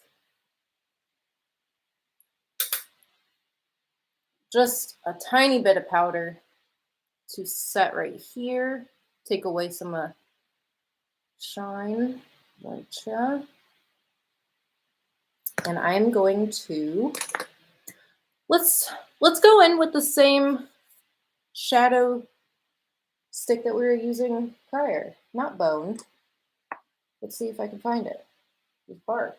Just a tiny bit of powder to set right here. Take away some shine, gotcha. And I'm going to let's go in with the same shadow stick that we were using prior, not bone. Let's see if I can find it. With bark.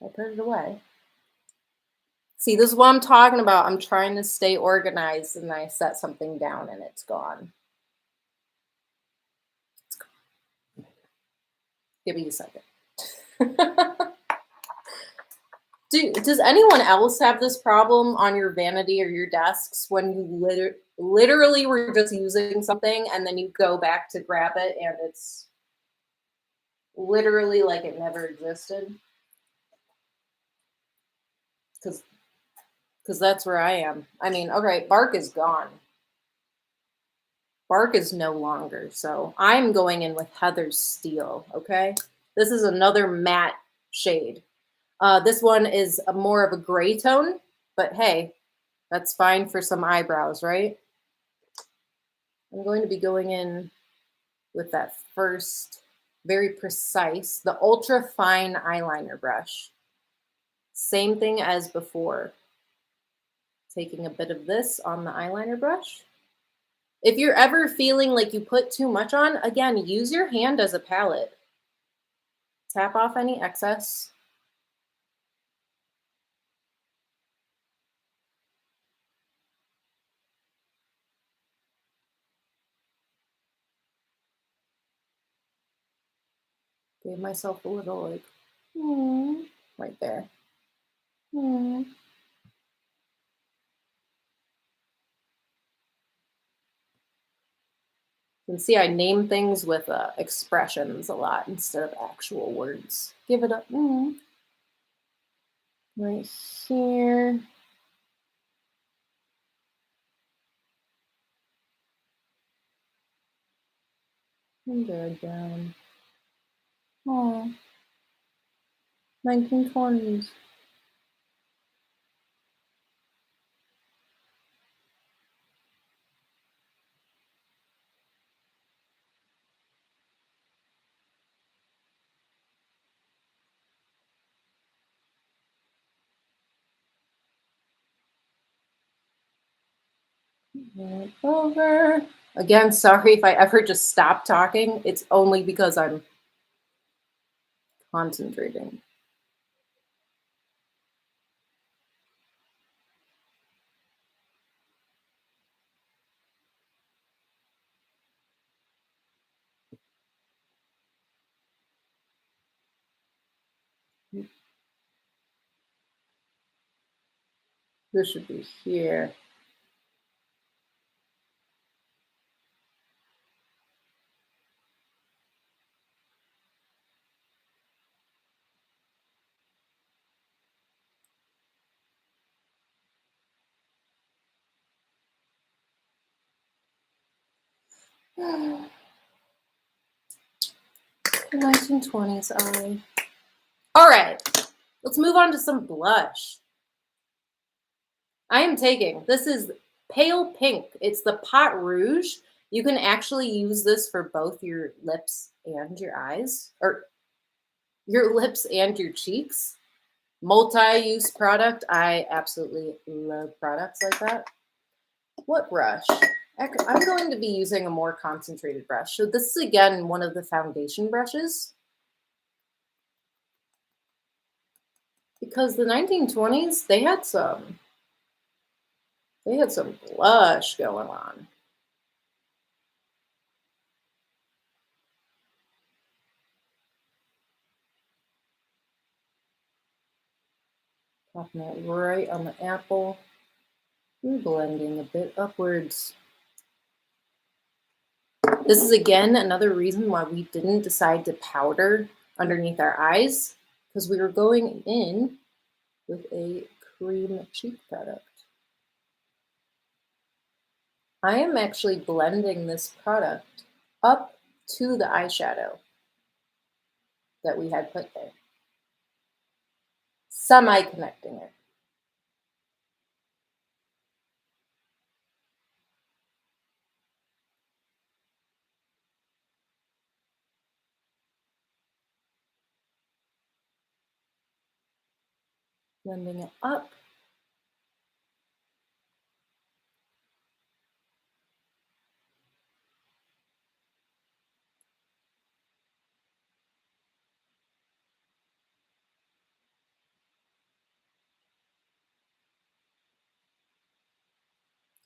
I put it away. See, this is what I'm talking about. I'm trying to stay organized and I set something down and it's gone. Give me a second. Does anyone else have this problem on your vanity or your desks when you literally were just using something and then you go back to grab it and it's literally like it never existed? Because that's where I am. I mean, okay, bark is gone. Bark is no longer. So I'm going in with Heather's Steel, okay? This is another matte shade. This one is more of a gray tone, but hey, that's fine for some eyebrows, right? I'm going to be going in with that first, very precise, the ultra fine eyeliner brush. Same thing as before. Taking a bit of this on the eyeliner brush. If you're ever feeling like you put too much on, again, use your hand as a palette. Tap off any excess. Gave myself a little like, right there. You can see I name things with expressions a lot instead of actual words. Give it up. Right here. And go down. Oh, 1920s. Right over. Again, sorry if I ever just stop talking. It's only because I'm concentrating. This should be here. The 1920s eye. All right, let's move on to some blush. I am taking, this is pale pink. It's the Pot Rouge. You can actually use this for both your lips and your eyes, or your lips and your cheeks. Multi-use product. I absolutely love products like that. What brush? I'm going to be using a more concentrated brush. So this is, again, one of the foundation brushes. Because the 1920s, they had some blush going on. Popping it right on the apple. We're blending a bit upwards. This is, again, another reason why we didn't decide to powder underneath our eyes, because we were going in with a cream cheek product. I am actually blending this product up to the eyeshadow that we had put there. Semi-connecting it. Blending it up.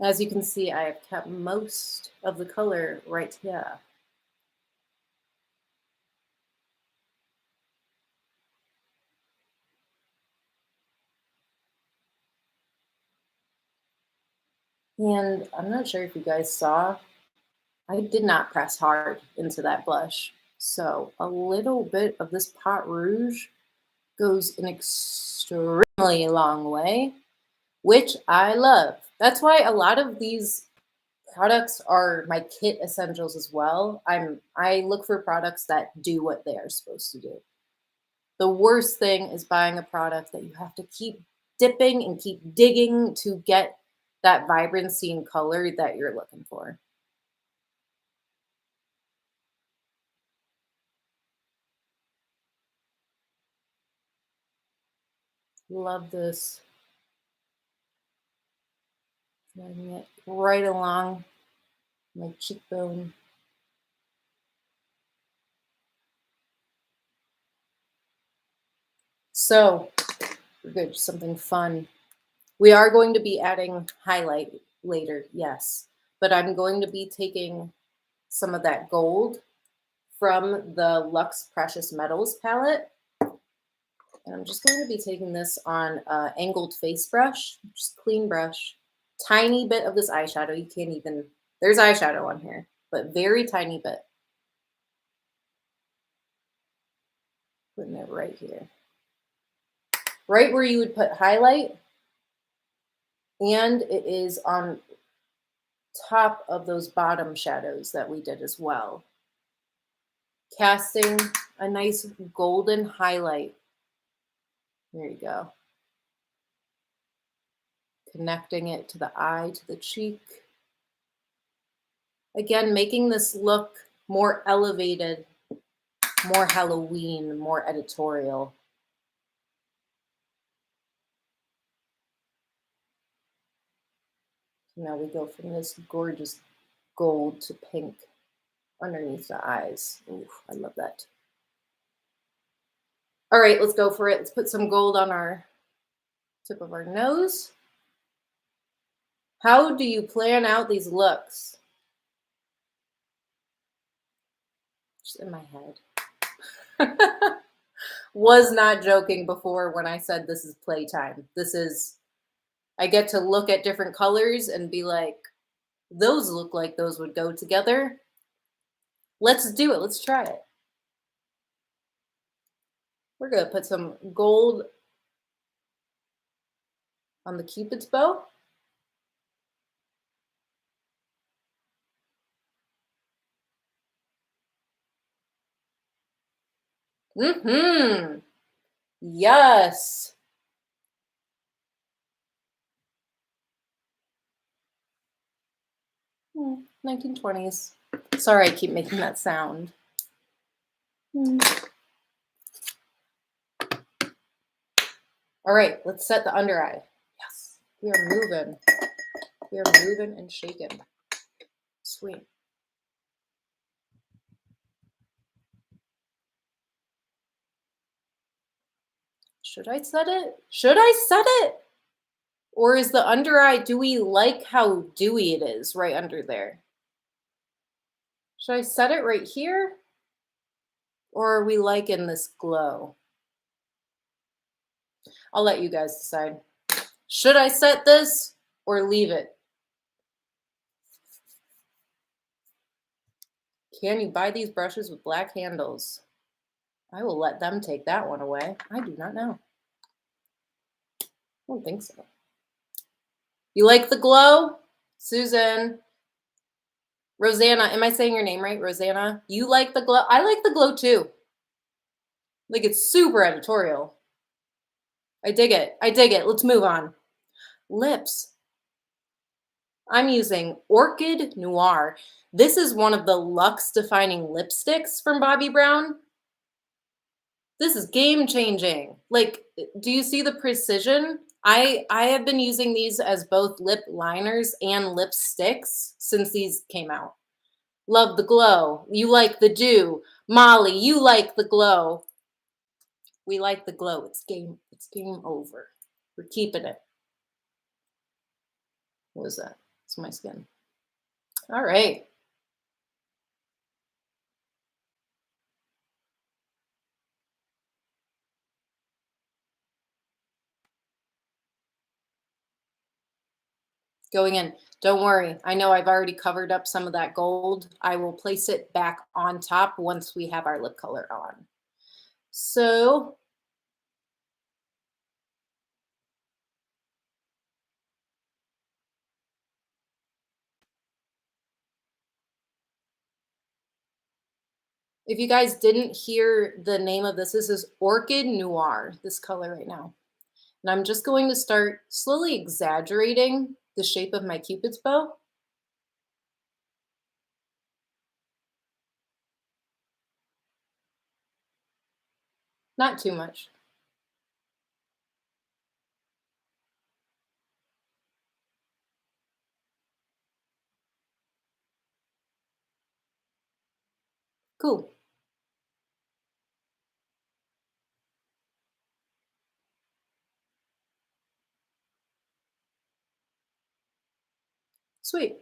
As you can see, I have kept most of the color right here. And I'm not sure if you guys saw, I did not press hard into that blush. So a little bit of this Pot Rouge goes an extremely long way, which I love. That's why a lot of these products are my kit essentials as well. I look for products that do what they are supposed to do. The worst thing is buying a product that you have to keep dipping and keep digging to get that vibrancy and color that you're looking for. Love this. Dragging it right along my cheekbone. So, we're good. Something fun. We are going to be adding highlight later, yes. But I'm going to be taking some of that gold from the Luxe Precious Metals palette. And I'm just going to be taking this on an angled face brush, just clean brush. Tiny bit of this eyeshadow. You can't even, there's eyeshadow on here, but very tiny bit. Putting it right here. Right where you would put highlight. And it is on top of those bottom shadows that we did as well. Casting a nice golden highlight. There you go. Connecting it to the eye, to the cheek. Again, making this look more elevated, more Halloween, more editorial. Now we go from this gorgeous gold to pink underneath the eyes. Ooh, I love that. All right, let's go for it. Let's put some gold on our tip of our nose. How do you plan out these looks? Just in my head. Was not joking before when I said this is playtime. This is, I get to look at different colors and be like, those look like those would go together. Let's do it. Let's try it. We're going to put some gold on the Cupid's bow. Mm-hmm. Yes. 1920s. Sorry, I keep making that sound. All right, let's set the under eye. Yes, we are moving. We are moving and shaking. Sweet. Should I set it? Should I set it? Or is the under eye, do we like how dewy it is right under there? Should I set it right here? Or are we liking this glow? I'll let you guys decide. Should I set this or leave it? Can you buy these brushes with black handles? I will let them take that one away. I do not know. I don't think so. You like the glow? Susan. Rosanna, am I saying your name right? Rosanna, you like the glow? I like the glow too. Like, it's super editorial. I dig it. I dig it. Let's move on. Lips. I'm using Orchid Noir. This is one of the luxe defining lipsticks from Bobbi Brown. This is game changing. Like, do you see the precision? I have been using these as both lip liners and lipsticks since these came out. Love the glow. You like the dew. Molly, you like the glow. We like the glow. It's game over. We're keeping it. What was that? It's my skin. All right. Going in. Don't worry. I know I've already covered up some of that gold. I will place it back on top once we have our lip color on. So if you guys didn't hear the name of this is Orchid Noir, this color right now. And I'm just going to start slowly exaggerating the shape of my Cupid's bow. Not too much. Cool. Sweet.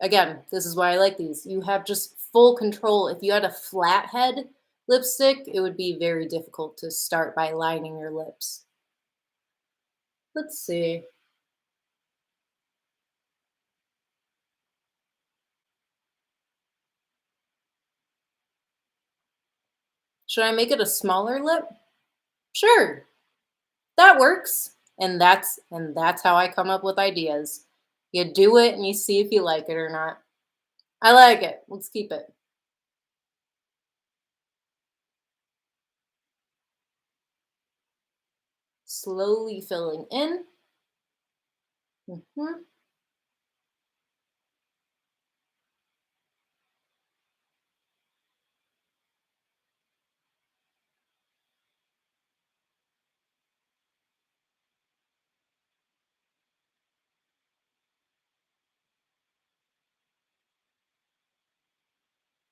Again, this is why I like these. You have just full control. If you had a flathead lipstick, it would be very difficult to start by lining your lips. Let's see. Should I make it a smaller lip? Sure, that works. And that's how I come up with ideas. You do it and you see if you like it or not. I like it. Let's keep it. Slowly filling in. Mhm.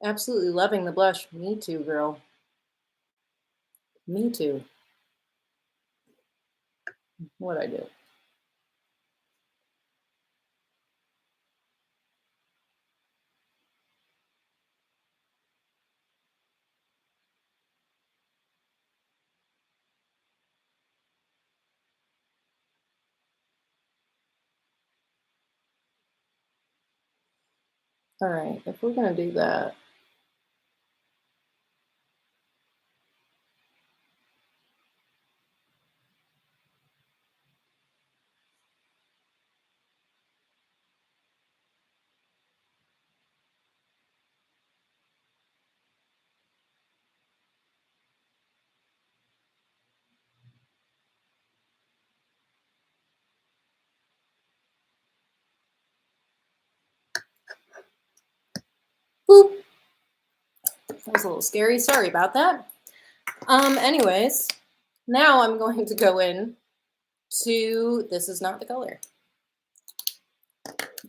Absolutely loving the blush. Me too, girl. Me too. What I do. All right, if we're gonna do that, boop. That was a little scary. Sorry about that. Anyways, now I'm going to go in to this is not the color.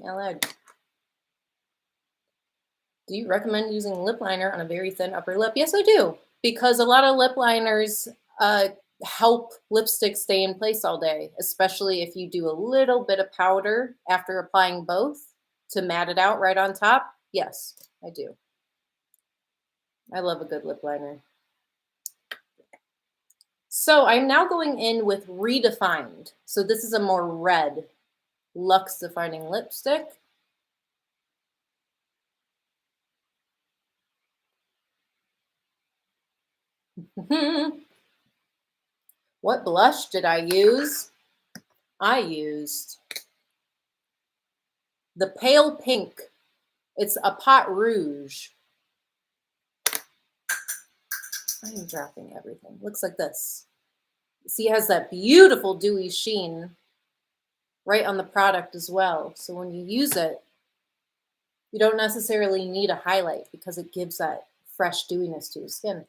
LA. Do you recommend using lip liner on a very thin upper lip? Yes, I do. Because a lot of lip liners uh, help lipstick stay in place all day, especially if you do a little bit of powder after applying both to matte it out right on top. Yes, I do. I love a good lip liner. So I'm now going in with Redefined. So this is a more red luxe defining lipstick. What blush did I use? I used the pale pink. It's a pot rouge. I am dropping everything. Looks like this. See, it has that beautiful dewy sheen right on the product as well. So when you use it, you don't necessarily need a highlight because it gives that fresh dewiness to your skin.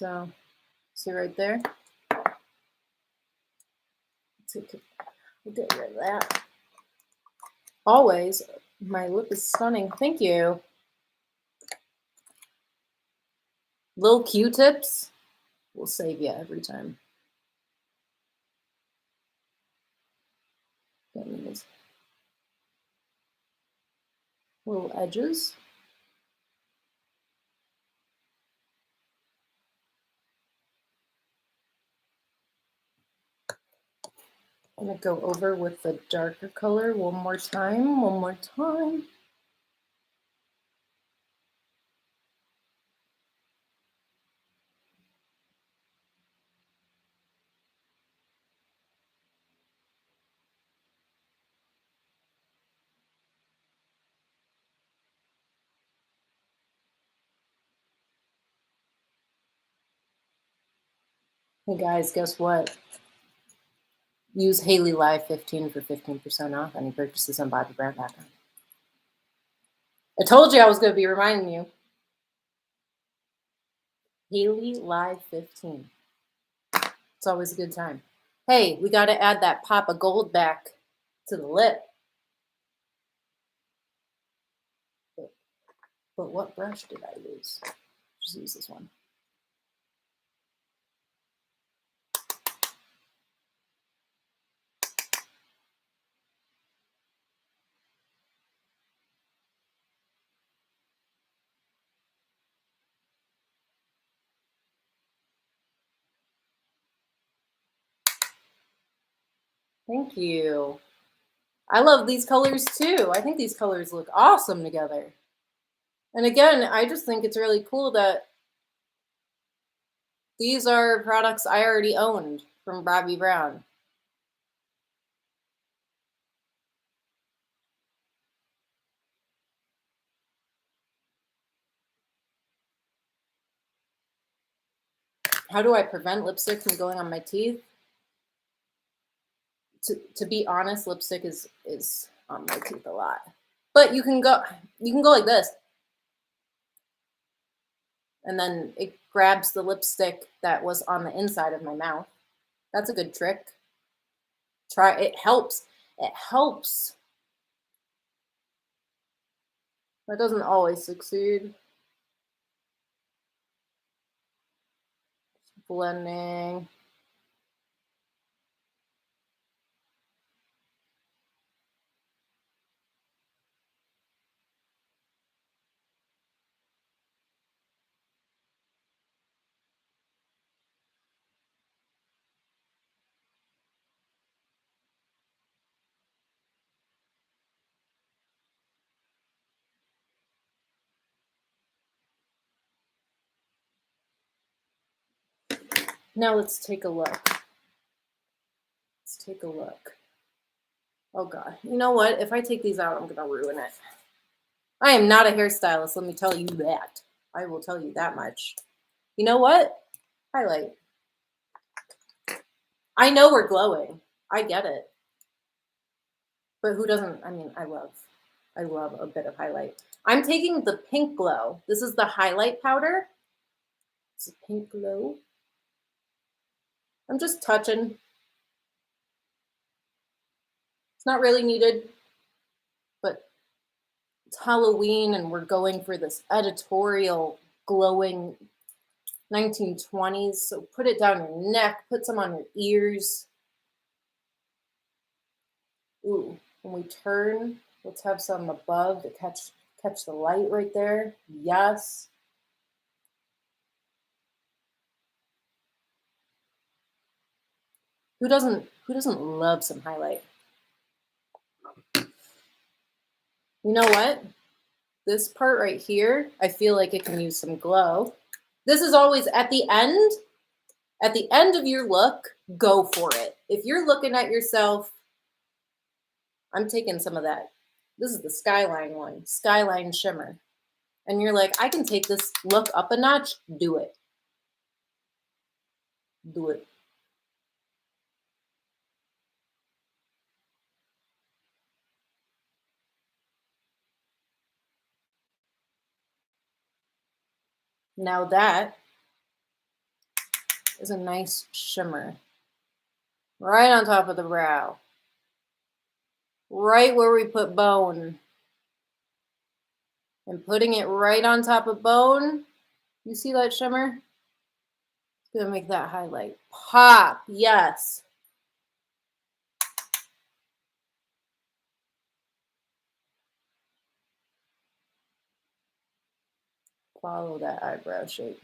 So, see right there? We'll get rid of that. Always, my lip is stunning. Thank you. Little Q-tips will save you every time. Getting these little edges. I'm gonna go over with the darker color one more time, Hey guys, guess what? Use Hayley Live 15 for 15% off any purchases on BobbiBrown.com. I told you I was going to be reminding you. Hayley Live 15. It's always a good time. Hey, we got to add that pop of gold back to the lip. But what brush did I use? Just use this one. Thank you. I love these colors too. I think these colors look awesome together. And again, I just think it's really cool that these are products I already owned from Bobbi Brown. How do I prevent lipstick from going on my teeth? To be honest, lipstick is on my teeth a lot. But you can go like this. And then it grabs the lipstick that was on the inside of my mouth. That's a good trick. Try it. Helps. It helps. That doesn't always succeed. Blending. Now let's take a look. Let's take a look. Oh God. You know what? If I take these out, I'm gonna ruin it. I am not a hairstylist, let me tell you that. I will tell you that much. You know what? Highlight. I know we're glowing. I get it. But who doesn't? I mean, I love a bit of highlight. I'm taking the Pink Glow. This is the highlight powder. It's a Pink Glow. I'm just touching. It's not really needed, but it's Halloween and we're going for this editorial glowing 1920s. So put it down your neck, put some on your ears. Ooh, when we turn, let's have some above to catch the light right there. Yes. Who doesn't love some highlight? You know what? This part right here, I feel like it can use some glow. This is always at the end of your look, go for it. If you're looking at yourself, I'm taking some of that. This is the Skyline one, Skyline Shimmer. And you're like, I can take this look up a notch, do it. Do it. Now that is a nice shimmer. Right on top of the brow. Right where we put bone. And putting it right on top of bone. You see that shimmer? It's gonna make that highlight pop. Yes. Follow that eyebrow shape.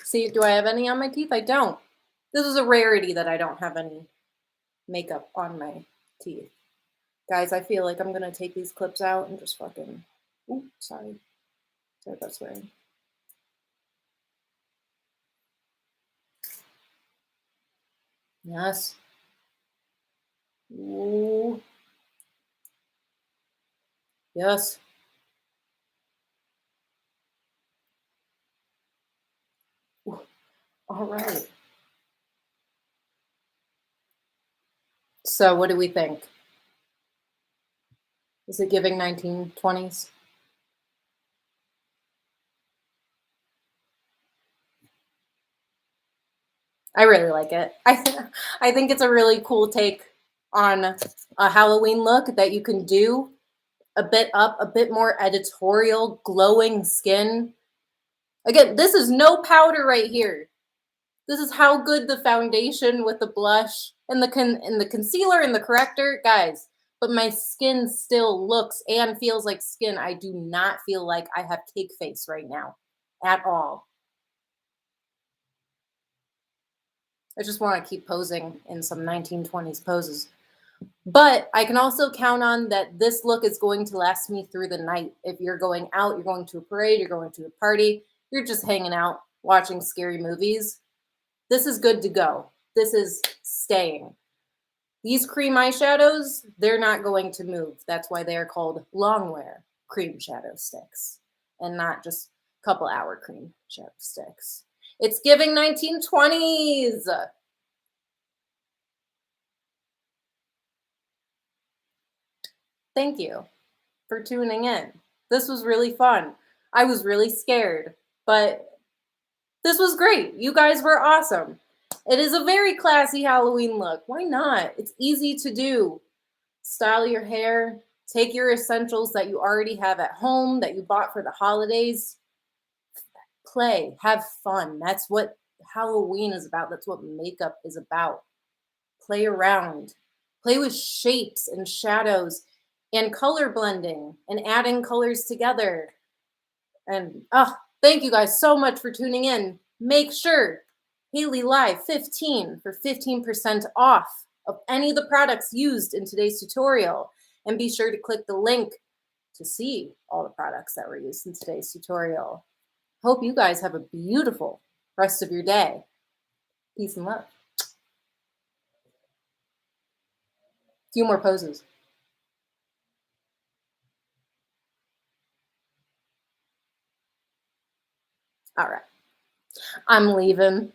See, do I have any on my teeth? I don't. This is a rarity that I don't have any makeup on my teeth. Guys, I feel like I'm gonna take these clips out and just fucking, ooh, sorry. Sorry about swearing. Yes. Ooh. Yes. Ooh. All right. So what do we think? Is it giving 1920s? I really like it. I think it's a really cool take on a Halloween look that you can do a bit up, a bit more editorial, glowing skin. Again, this is no powder right here. This is how good the foundation with the blush and the concealer and the corrector, guys. But my skin still looks and feels like skin. I do not feel like I have cake face right now at all. I just want to keep posing in some 1920s poses. But I can also count on that this look is going to last me through the night. If you're going out, you're going to a parade, you're going to a party, you're just hanging out, watching scary movies, this is good to go. This is staying. These cream eyeshadows, they're not going to move. That's why they're called long wear cream shadow sticks and not just couple hour cream shadow sticks. It's giving 1920s. Thank you for tuning in. This was really fun. I was really scared, but this was great. You guys were awesome. It is a very classy Halloween look. Why not? It's easy to do. Style your hair. Take your essentials that you already have at home that you bought for the holidays. Play. Have fun. That's what Halloween is about. That's what makeup is about. Play around. Play with shapes and shadows and color blending and adding colors together. And thank you guys so much for tuning in. Make sure Hayley Live 15 for 15% off of any of the products used in today's tutorial. And be sure to click the link to see all the products that were used in today's tutorial. Hope you guys have a beautiful rest of your day. Peace and love. Few more poses. All right. I'm leaving.